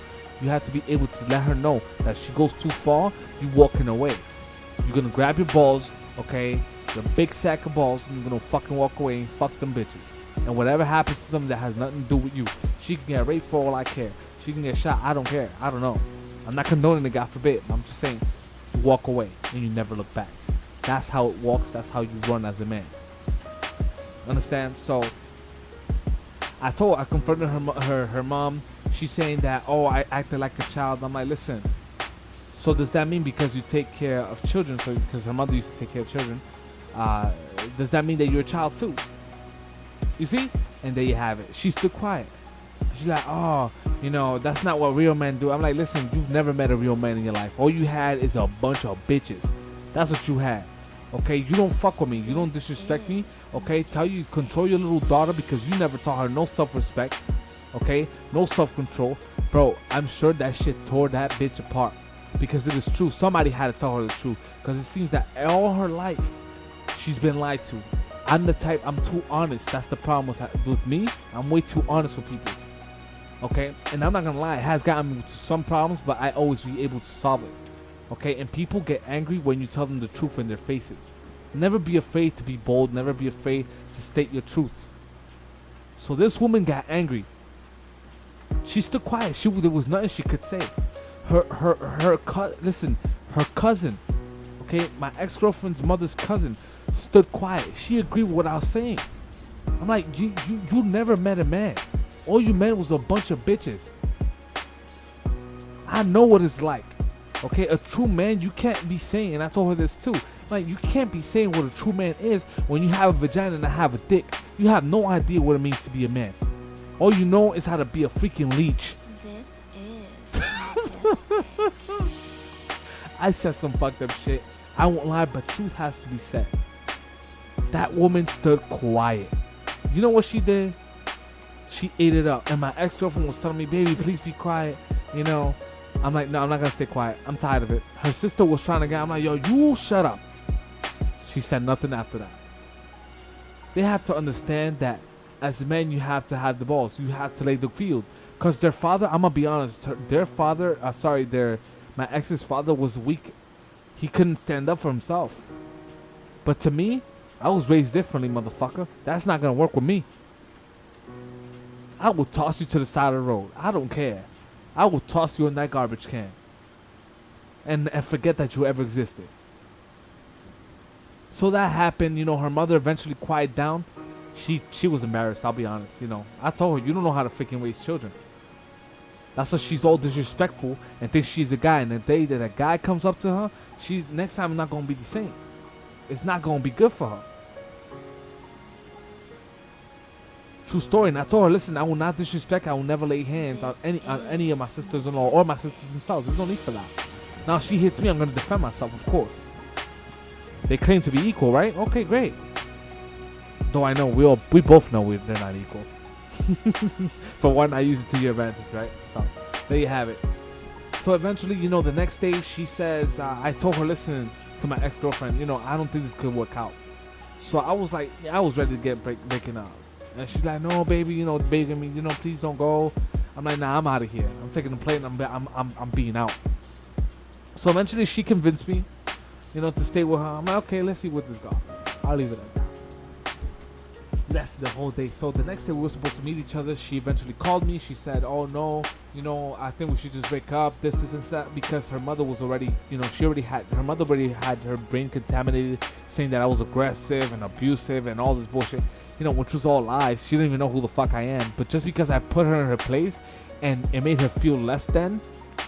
you have to be able to let her know that if she goes too far, you walking away. You're gonna grab your balls, okay, your big sack of balls, and you're gonna fucking walk away and fuck them bitches. And whatever happens to them that has nothing to do with you, she can get raped for all I care. She can get shot. I don't care. I don't know. I'm not condoning it, God forbid. I'm just saying, you walk away and you never look back. That's how it walks. That's how you run as a man. Understand? So I confronted her mom. She's saying that, oh, I acted like a child. I'm like, listen, so does that mean because you take care of children, so because her mother used to take care of children, does that mean that you're a child too? You see? And there you have it. She stood quiet. She's like, oh, you know, that's not what real men do. I'm like, listen, you've never met a real man in your life. All you had is a bunch of bitches. That's what you had. Okay, you don't fuck with me. You don't disrespect me. Okay, tell you control your little daughter because you never taught her no self-respect. Okay, no self-control. Bro, I'm sure that shit tore that bitch apart. because it is true. Somebody had to tell her the truth, because it seems that all her life she's been lied to. I'm the type, I'm too honest. That's the problem with me. I'm way too honest with people. Okay, and I'm not gonna lie, it has gotten me to some problems, but I always be able to solve it. Okay, and people get angry when you tell them the truth in their faces. Never be afraid to be bold. Never be afraid to state your truths. So this woman got angry. She stood quiet. There was nothing she could say. Her cousin, okay, my ex-girlfriend's mother's cousin, stood quiet. She agreed with what I was saying. I'm like, you never met a man. All you met was a bunch of bitches. I know what it's like. Okay, a true man, you can't be saying, and I told her this too. Like, you can't be saying what a true man is when you have a vagina and I have a dick. You have no idea what it means to be a man. All you know is how to be a freaking leech. This is majestic. I said some fucked up shit. I won't lie, but truth has to be said. That woman stood quiet. You know what she did? She ate it up. And my ex-girlfriend was telling me, baby, please be quiet. You know, I'm like, no, I'm not gonna stay quiet. I'm tired of it. Her sister was trying to get, I'm like, yo, you shut up. She said nothing after that. They have to understand that as men, you have to have the balls. You have to lay the field. Because their father, I'm gonna be honest, their father, my ex's father was weak. He couldn't stand up for himself. But to me, I was raised differently, motherfucker. That's not gonna work with me. I will toss you to the side of the road. I don't care. I will toss you in that garbage can. And forget that you ever existed. So that happened, you know, her mother eventually quieted down. She was embarrassed, I'll be honest, you know. I told her, you don't know how to freaking raise children. That's why she's all disrespectful and thinks she's a guy. And the day that a guy comes up to her, next time not gonna be the same. It's not gonna be good for her. True story. And I told her, listen, I will not disrespect. I will never lay hands on any of my sisters-in-law or my sisters themselves. There's no need for that. Now she hits me, I'm gonna defend myself, of course. They claim to be equal, right? Okay, great. Though I know we both know they're not equal. For one, I use it to your advantage, right? So there you have it. So eventually, you know, the next day she says, I told her, listen, to my ex-girlfriend, you know, I don't think this could work out. So I was like, I was ready to get breaking up. And she's like, no, baby, you know, begging me, you know, please don't go. I'm like, nah, I'm out of here. I'm taking the plane. I'm being out. So eventually, she convinced me, you know, to stay with her. I'm like, okay, let's see what this goes. I'll leave it at that. That's the whole day. So the next day we were supposed to meet each other. She eventually called me. She said, oh no, you know, I think we should just break up, this and that, because her mother was already, you know, her mother already had her brain contaminated, saying that I was aggressive and abusive and all this bullshit, you know, which was all lies. She didn't even know who the fuck I am. But just because I put her in her place and it made her feel less than,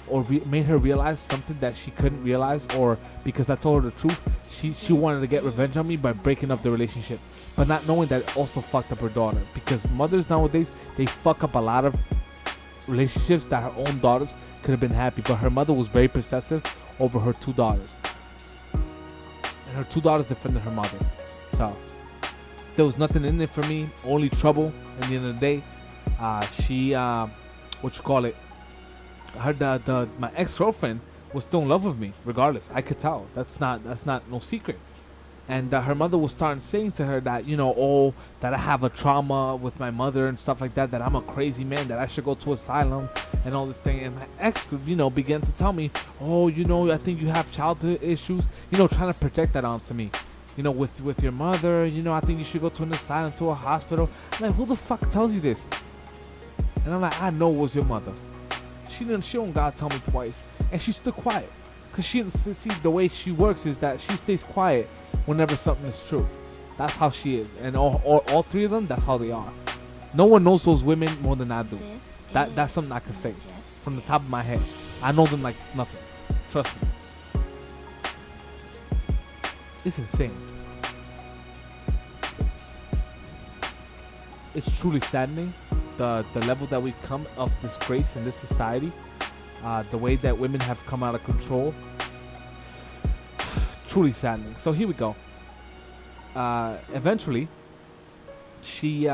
or made her realize something that she couldn't realize, or because I told her the truth, she wanted to get revenge on me by breaking up the relationship, but not knowing that it also fucked up her daughter. Because mothers nowadays, they fuck up a lot of relationships that her own daughters could have been happy. But her mother was very possessive over her two daughters, and her two daughters defended her mother. So there was nothing in it for me, only trouble. At the end of the day, my ex-girlfriend was still in love with me regardless. I could tell. That's not no secret. And her mother was starting saying to her that, you know, that I have a trauma with my mother and stuff like that, that I'm a crazy man, that I should go to asylum and all this thing. And my ex, you know, began to tell me, oh, you know, I think you have childhood issues, you know, trying to project that onto me, you know, with your mother, you know, I think you should go to an asylum, to a hospital. I'm like, who the fuck tells you this? And I'm like, I know it was your mother. She don't gotta tell me twice. And she stood quiet. Because she, see, the way she works is that she stays quiet whenever something is true. That's how she is. And all three of them, that's how they are. No one knows those women more than I do. That's something I can say from the top of my head. I know them like nothing. Trust me. It's insane. It's truly saddening, the level that we've come of disgrace in this society. The way that women have come out of control. Truly saddening. So here we go. Eventually, she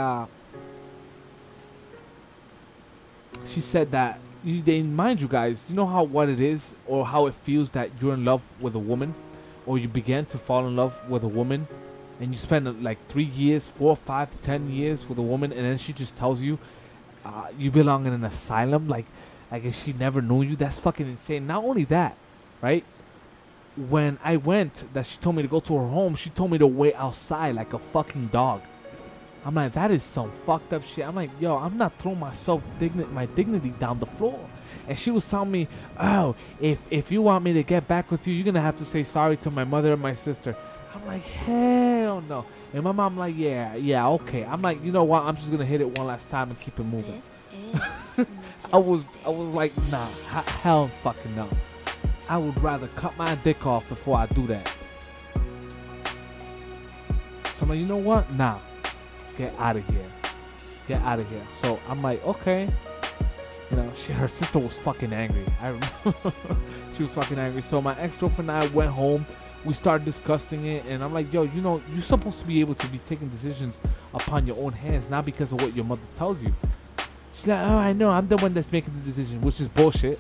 said that mind you guys, you know how what it is or how it feels that you're in love with a woman, or you begin to fall in love with a woman, and you spend like 3 years, 4, 5, 10 years with a woman, and then she just tells you you belong in an asylum, like if she never knew you. That's fucking insane. Not only that, right? When I went, that she told me to go to her home, she told me to wait outside like a fucking dog. I'm like, that is some fucked up shit. I'm like, yo, I'm not throwing my dignity down the floor. And she was telling me, oh, if you want me to get back with you, you're gonna have to say sorry to my mother and my sister. I'm like, hell no. And my mom like, yeah, okay. I'm like, you know what? I'm just gonna hit it one last time and keep it moving. This is I was like, nah, hell fucking no. I would rather cut my dick off before I do that. So I'm like, you know what? Nah. Get out of here. Get out of here. So I'm like, okay. You know, her sister was fucking angry. I remember she was fucking angry. So my ex-girlfriend and I went home. We started discussing it, and I'm like, yo, you know, you're supposed to be able to be taking decisions upon your own hands, not because of what your mother tells you. She's like, oh, I know, I'm the one that's making the decision, which is bullshit.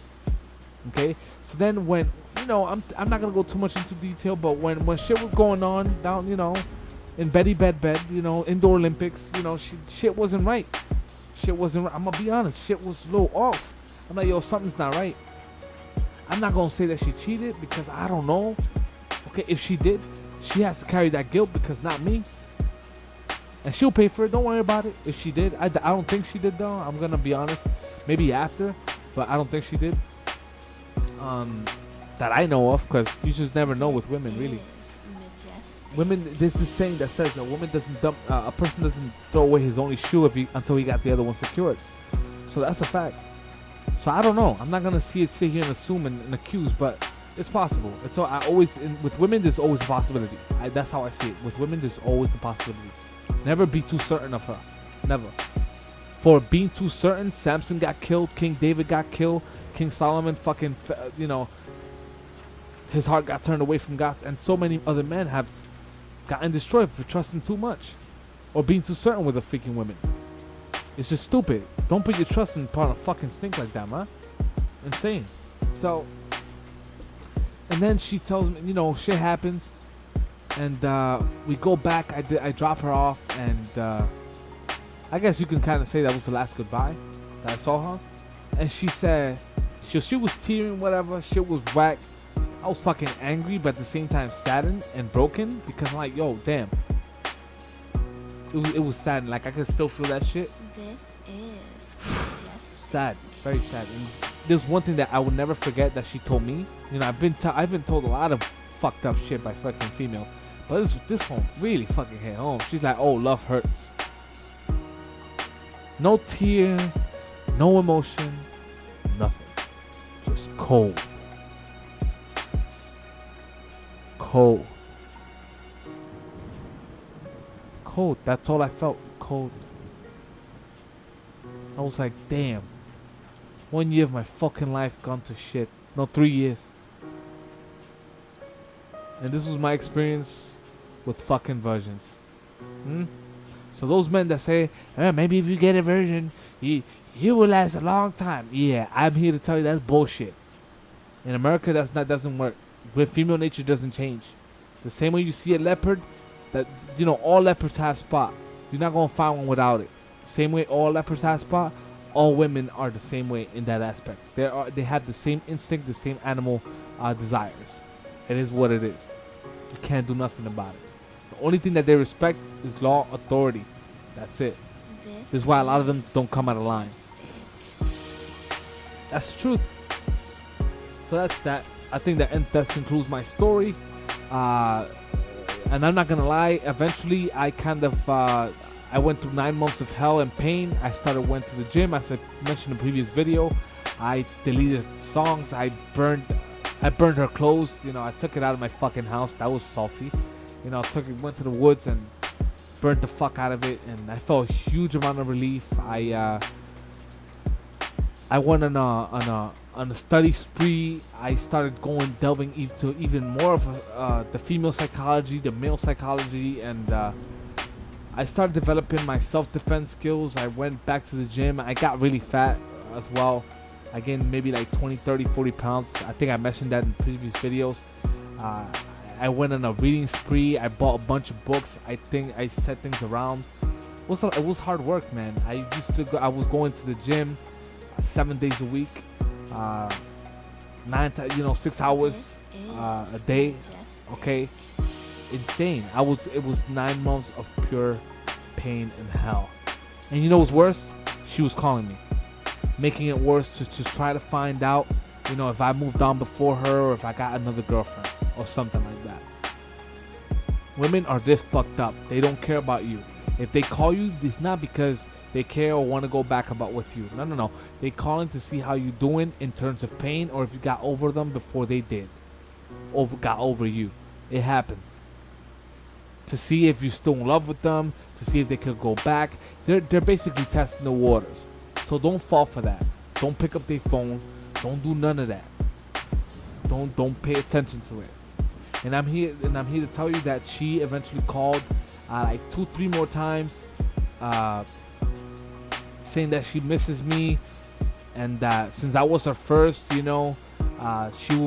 Okay. So then when, you know, I'm not gonna go too much into detail, but when shit was going on down, you know, in Betty Bed, you know, indoor Olympics, you know, shit wasn't right. Shit wasn't right. I'm gonna be honest, shit was a little off. I'm like, yo, something's not right. I'm not gonna say that she cheated because I don't know. Okay, if she did, she has to carry that guilt because not me. And she'll pay for it, don't worry about it. If she did, I don't think she did though. I'm gonna be honest. Maybe after, but I don't think she did. That I know of, because you just never know with women, really. Women, there's this saying that says a woman doesn't dump, a person doesn't throw away his only shoe until he got the other one secured. So that's a fact. So I don't know. I'm not gonna sit here and assume and accuse, but it's possible. It's all, with women, there's always a possibility. That's how I see it. With women, there's always a possibility. Never be too certain of her. Never. For being too certain, Samson got killed, King David got killed, King Solomon fucking, you know, his heart got turned away from God, and so many other men have gotten destroyed for trusting too much or being too certain with a freaking woman. It's just stupid. Don't put your trust in upon a fucking stink like that, man. Insane. So, and then she tells me, you know, shit happens, and we go back. I drop her off, and I guess you can kind of say that was the last goodbye that I saw her. And she said, she was tearing, whatever. Shit was whack. I was fucking angry, but at the same time saddened and broken because I'm like, yo, damn. It was sad. Like I could still feel that shit. This is sad, very sad. And there's one thing that I will never forget that she told me. You know, I've been told a lot of fucked up shit by fucking females, but this one really fucking hit home. She's like, oh, love hurts. No tear, no emotion, nothing. Just cold. Cold. That's all I felt. Cold. I was like, damn. 1 year of my fucking life gone to shit. No, 3 years. And this was my experience with fucking virgins. So those men that say, maybe if you get a virgin, he will last a long time. Yeah, I'm here to tell you that's bullshit. In America, doesn't work. With female nature doesn't change. The same way you see a leopard, that, you know, all leopards have spot. You're not gonna find one without it. The same way all leopards have spot, all women are the same way in that aspect. They have the same instinct, the same animal desires. It is what it is. You can't do nothing about it. The only thing that they respect is law, authority. That's it. This is why a lot of them don't come out of line. That's the truth. So that's that. I think that concludes my story. And I'm not gonna lie, eventually I kind of I went through 9 months of hell and pain. Went to the gym, as I mentioned in the previous video. I deleted songs, I burned her clothes. You know, I took it out of my fucking house. That was salty. You know, went to the woods and burned the fuck out of it, and I felt a huge amount of relief. I went on a study spree. I started delving into even more of the female psychology, the male psychology, and I started developing my self-defense skills. I went back to the gym. I got really fat as well. I gained maybe like 20, 30, 40 pounds. I think I mentioned that in previous videos. Uh, I went on a reading spree. I bought a bunch of books. I think I set things around. It was hard work, man. I was going to the gym 7 days a week, 6 hours a day. Okay, insane. It was 9 months of pure pain and hell. And you know what's worse? She was calling me, making it worse to try to find out, if I moved on before her or if I got another girlfriend or something like that. Women are this fucked up. They don't care about you. If they call you, it's not because they care or want to go back about with you. No. They calling to see how you doing in terms of pain, or if you got over them before they did. Got over you. It happens. To see if you're still in love with them, to see if they could go back. They're basically testing the waters. So don't fall for that. Don't pick up their phone. Don't do none of that. Don't pay attention to it. And I'm here to tell you that she eventually called like 2-3 more times, saying that she misses me, and that since I was her first, she will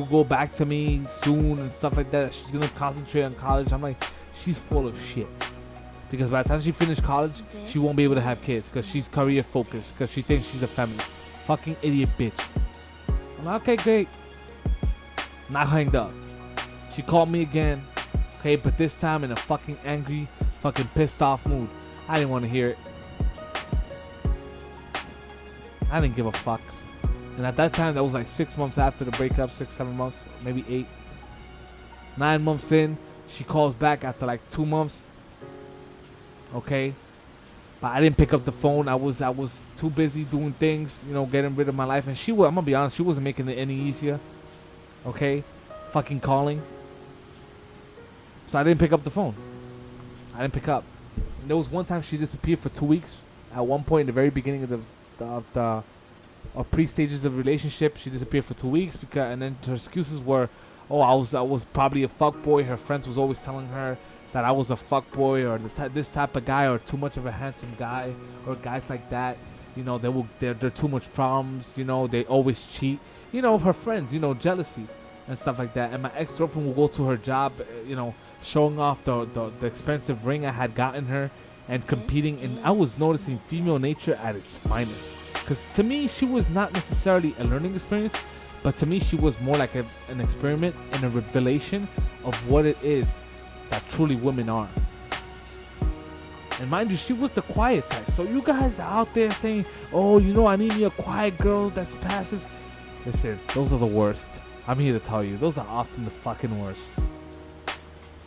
go back to me soon and stuff like that. She's gonna concentrate on college. I'm like, she's full of shit. Because by the time she finished college, she won't be able to have kids because she's career focused, because she thinks she's a feminist. Fucking idiot bitch. I'm like, okay, great. Not hanged up. She called me again, okay, but this time in a fucking angry, fucking pissed off mood. I didn't want to hear it. I didn't give a fuck. And at that time, that was like 6 months after the breakup, 6-7 months, maybe 8. 9 months in, she calls back after like 2 months. Okay, but I didn't pick up the phone. I was too busy doing things, getting rid of my life. And I'm gonna be honest, she wasn't making it any easier. Okay, fucking calling. So I didn't pick up the phone. I didn't pick up. And there was one time she disappeared for 2 weeks. At one point in the very beginning of the pre-stages of the relationship, she disappeared for 2 weeks and then her excuses were, oh, I was probably a fuckboy. Her friends was always telling her that I was a fuckboy or this type of guy, or too much of a handsome guy, or guys like that. They're too much problems. They always cheat. Her friends. Jealousy and stuff like that. And my ex-girlfriend will go to her job, showing off the expensive ring I had gotten her and competing. And I was noticing female nature at its finest. Because to me, she was not necessarily a learning experience, but to me, she was more like an experiment and a revelation of what it is that truly women are. And mind you, she was the quiet type. So you guys are out there saying, oh, I need me a quiet girl that's passive. Listen, those are the worst. I'm here to tell you, those are often the fucking worst.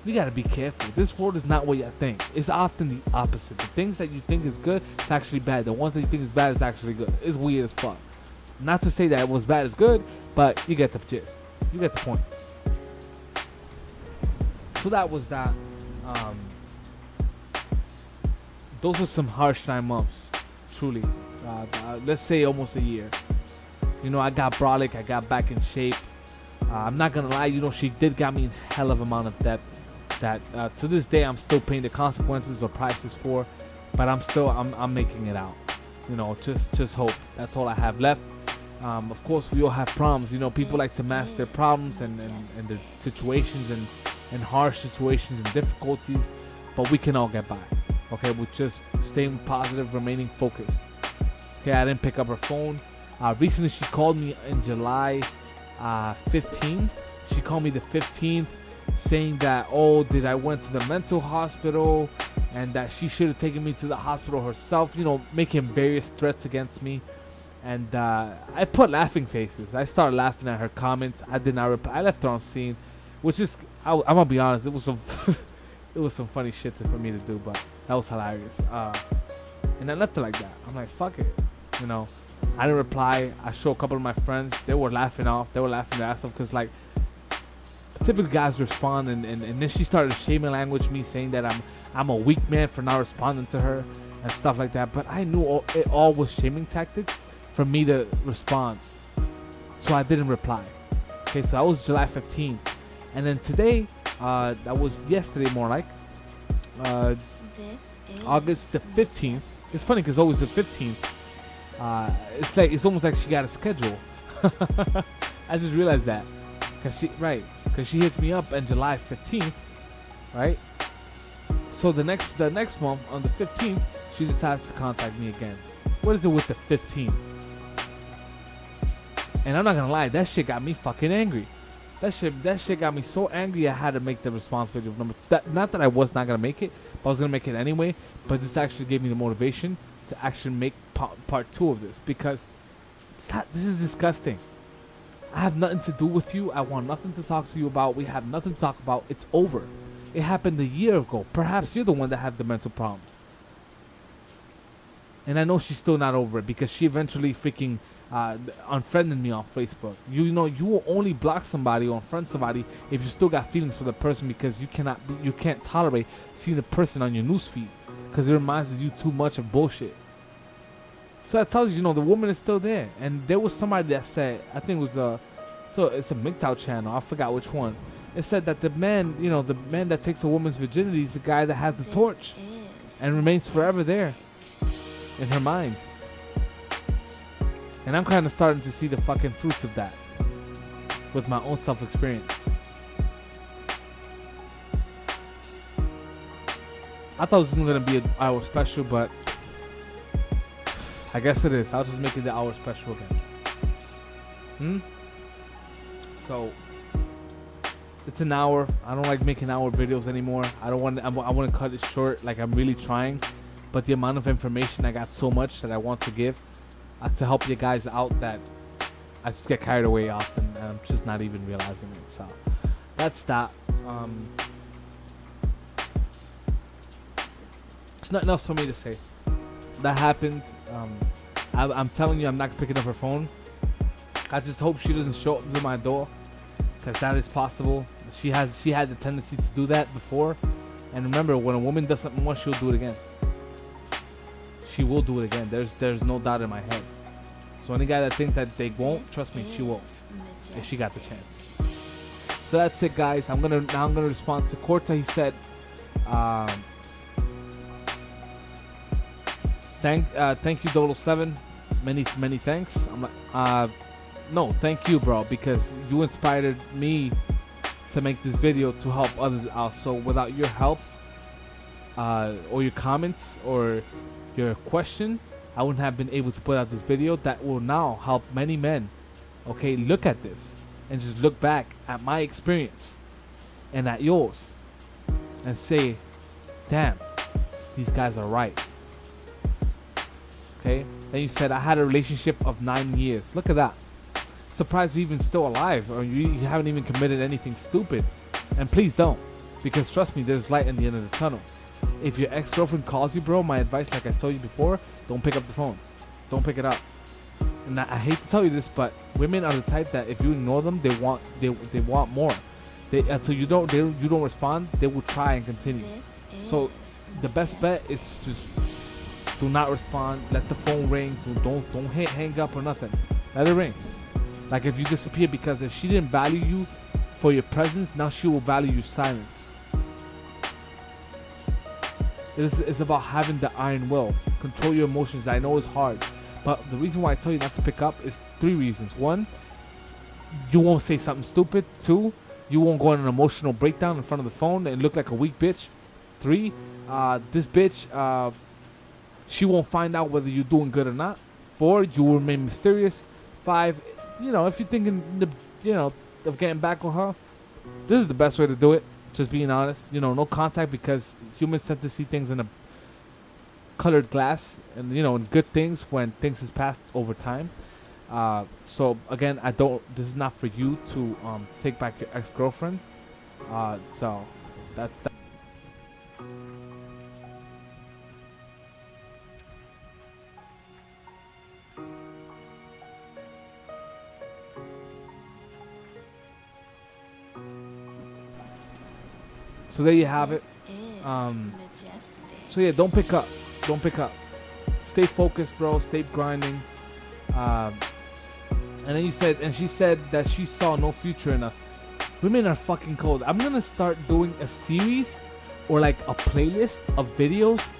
You gotta be careful. This world is not what you think. It's often the opposite. The things that you think is good, it's actually bad. The ones that you think is bad is actually good. It's weird as fuck. Not to say that it was bad is good, but you get the gist. You get the point. So that was that. Those were some harsh 9 months. Truly. Let's say almost a year. I got brolic. I got back in shape. I'm not gonna lie, she did got me in hell of amount of debt that to this day I'm still paying the consequences or prices for, but I'm making it out. Just hope. That's all I have left. Of course, we all have problems. People like to mask their problems and the situations and harsh situations and difficulties, but we can all get by. Okay, with just staying positive, remaining focused. Okay, I didn't pick up her phone. Recently, she called me in July 15th. She called me the 15th, saying that, oh, I went to the mental hospital and that she should have taken me to the hospital herself, making various threats against me. And I put laughing faces. I started laughing at her comments. I did not reply. I left her on scene, which is, I'm gonna be honest, it was some it was some funny shit for me to do, but that was hilarious. And I left it like that. I'm like, fuck it, I didn't reply. I showed a couple of my friends. They were laughing their ass off, because like typically guys respond, and then she started shaming language me, saying that I'm a weak man for not responding to her and stuff like that. But I knew it all was shaming tactics for me to respond, so I didn't reply. Okay, so that was July 15th, and then today, that was yesterday, more like August the 15th. It's funny because always the 15th. It's almost like she got a schedule. I just realized that. Cause she hits me up on July 15th, right? So the next month on the 15th, she decides to contact me again. What is it with the 15th? And I'm not gonna lie, that shit got me fucking angry. That shit got me so angry I had to make the response video number. Not that I was not gonna make it, but I was gonna make it anyway. But this actually gave me the motivation to actually make part 2 of this, because this is disgusting. I have nothing to do with you. I want nothing to talk to you about. We have nothing to talk about. It's over. It happened a year ago. Perhaps you're the one that had the mental problems. And I know she's still not over it, because she eventually freaking unfriended me on Facebook. You know, you will only block somebody or unfriend somebody if you still got feelings for the person, because you can't tolerate seeing the person on your newsfeed, because it reminds you too much of bullshit. So that tells you, the woman is still there. And there was somebody that said, I think it was so it's a MGTOW channel, I forgot which one. It said that the man that takes a woman's virginity is the guy that has the torch and remains forever there in her mind. And I'm kind of starting to see the fucking fruits of that with my own self-experience. I thought this was going to be an hour special, but I guess it is. I'll just make it the hour special again. So it's an hour. I don't like making hour videos anymore. I want to cut it short. Like, I'm really trying, but the amount of information, I got so much that I want to give to help you guys out that I just get carried away often, and I'm just not even realizing it. So that's that. There's nothing else for me to say. That happened. I'm telling you, I'm not picking up her phone. I just hope she doesn't show up to my door, because that is possible. She had the tendency to do that before. And remember, when a woman does something once, she'll do it again. She will do it again. There's no doubt in my head. So any guy that thinks that they won't, trust me, she will, if she got the chance. So that's it, guys. I'm gonna respond to Corta. He said, thank you, Dolo7. Many thanks. I'm like, no, thank you, bro, because you inspired me to make this video to help others out. So without your help, or your comments or your question, I wouldn't have been able to put out this video that will now help many men. Okay, look at this and just look back at my experience and at yours and say, damn, these guys are right. Okay, then you said I had a relationship of 9 years. Look at that. Surprised you're even still alive, or you haven't even committed anything stupid. And please don't, because trust me, there's light in the end of the tunnel. If your ex-girlfriend calls you, bro, my advice, like I told you before, don't pick up the phone. Don't pick it up. And I hate to tell you this, but women are the type that if you ignore them, they want more. Until you don't respond, they will try and continue. So the best bet is to just do not respond. Let the phone ring. Don't hang up or nothing. Let it ring. Like, if you disappear, because if she didn't value you for your presence, now she will value your silence. It's about having the iron will. Control your emotions. I know it's hard, but the reason why I tell you not to pick up is 3 reasons. 1, you won't say something stupid. 2, you won't go on an emotional breakdown in front of the phone and look like a weak bitch. 3, this bitch, she won't find out whether you're doing good or not. 4, you will remain mysterious. 5, if you're thinking, of getting back with her, this is the best way to do it. Just being honest, no contact, because humans tend to see things in a colored glass, and in good things when things has passed over time. So again, this is not for you to take back your ex-girlfriend. So that's that. So there you have it. So yeah, don't pick up. Stay focused, bro. Stay grinding. And then she said that she saw no future in us. Women are fucking cold. I'm gonna start doing a series or like a playlist of videos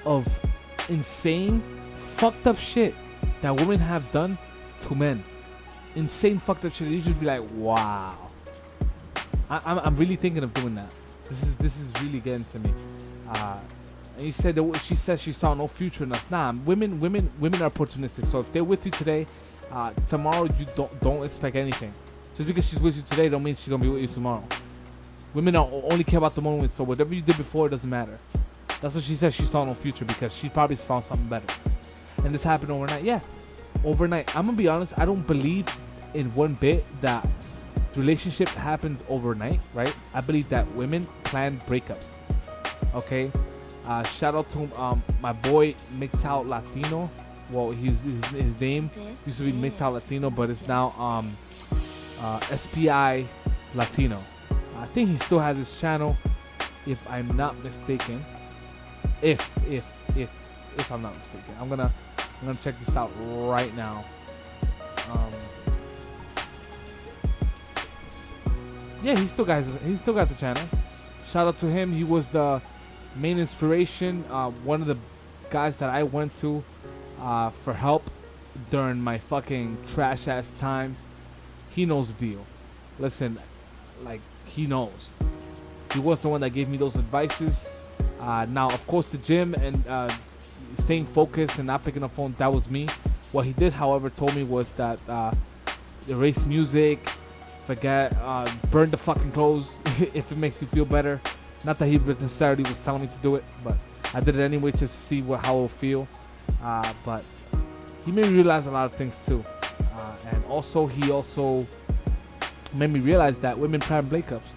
of insane, fucked up shit that women have done to men insane fucked up shit. You just be like, wow. I'm really thinking of doing that. This is really getting to me. And you said that she said she saw no future in us. Nah, women are opportunistic. So if they're with you today, tomorrow you don't expect anything. Just because she's with you today, don't mean she's gonna be with you tomorrow. Women only care about the moment. So whatever you did before, it doesn't matter. That's what she said. She saw no future because she probably found something better. And this happened overnight. Yeah, overnight. I'm gonna be honest. I don't believe in one bit that relationship happens overnight, right? I believe that women plan breakups. Okay. Shout out to my boy MGTOW Latino. Well, his name used to be MGTOW Latino, but it's now SPI Latino. I think he still has his channel, if I'm not mistaken. If I'm not mistaken, I'm gonna check this out right now. Yeah, he still got the channel. Shout out to him. He was the main inspiration. One of the guys that I went to for help during my fucking trash ass times. He knows the deal. Listen, like, he knows. He was the one that gave me those advices. Now, of course, the gym and staying focused and not picking up phone, that was me. What he did, however, told me was that erase music, forget, burn the fucking clothes if it makes you feel better. Not that he necessarily was telling me to do it, but I did it anyway just to see how it will feel. But he made me realize a lot of things too. And also, he also made me realize that women plan breakups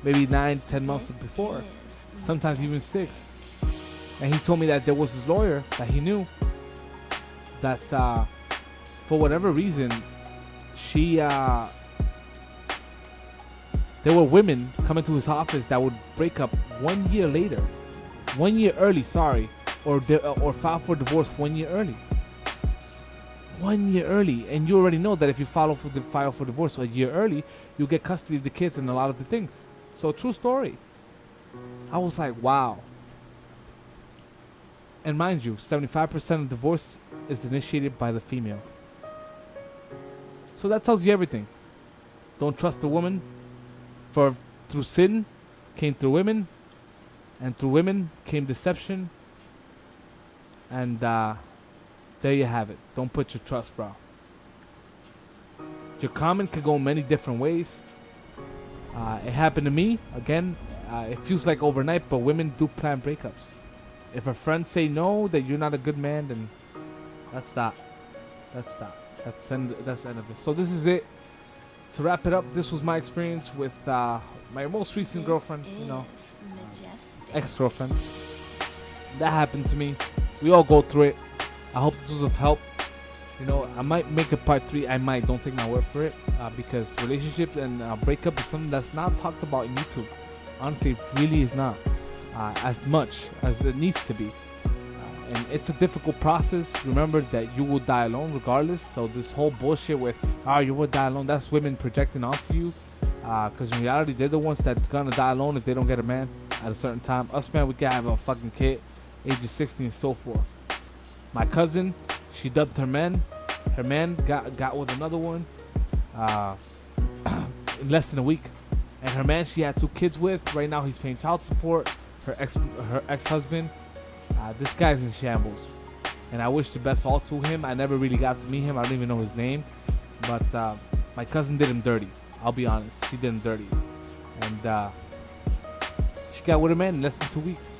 maybe 9-10 months before, sometimes even 6. And he told me that there was this lawyer that he knew that for whatever reason there were women coming to his office that would break up 1 year later, 1 year early, sorry, or file for divorce 1 year early. 1 year early, and you already know that if you file for divorce a year early, you get custody of the kids and a lot of the things. So, true story. I was like, wow. And mind you, 75% of divorce is initiated by the female. So that tells you everything. Don't trust a woman. For through sin came through women, and through women came deception. And there you have it. Don't put your trust, bro. Your comment can go many different ways. It happened to me. Again, it feels like overnight, but women do plan breakups. If a friend say no, that you're not a good man, then that's that. That's the end of it. So this is it. To wrap it up, this was my experience with my most recent girlfriend, ex-girlfriend. That happened to me. We all go through it. I hope this was of help. I might make a part 3. I might. Don't take my word for it. Because relationships and breakup is something that's not talked about in YouTube. Honestly, it really is not as much as it needs to be. And it's a difficult process. Remember that you will die alone regardless. So this whole bullshit with, you will die alone, that's women projecting onto you. Because in reality, they're the ones that's gonna die alone if they don't get a man at a certain time. Us, man, we can have a fucking kid, ages 16 and so forth. My cousin, she dubbed her man. Her man got with another one in less than a week. And her man she had 2 kids with. Right now he's paying child support. Her ex-husband. This guy's in shambles. And I wish the best all to him. I never really got to meet him. I don't even know his name. But my cousin did him dirty. I'll be honest. She did him dirty. And she got with a man in less than 2 weeks.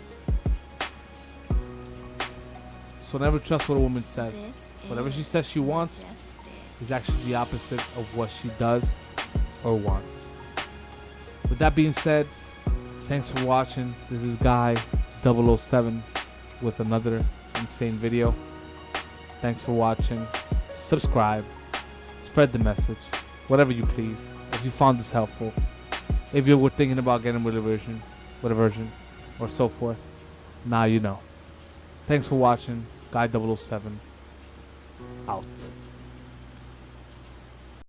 So never trust what a woman says. Whatever she says she wants is actually the opposite of what she does or wants. With that being said, thanks for watching. This is Guy 007 with another insane video. Thanks for watching. Subscribe. Spread the message. Whatever you please. If you found this helpful. If you were thinking about getting with a version or so forth. Now you know. Thanks for watching. Guy 007 out.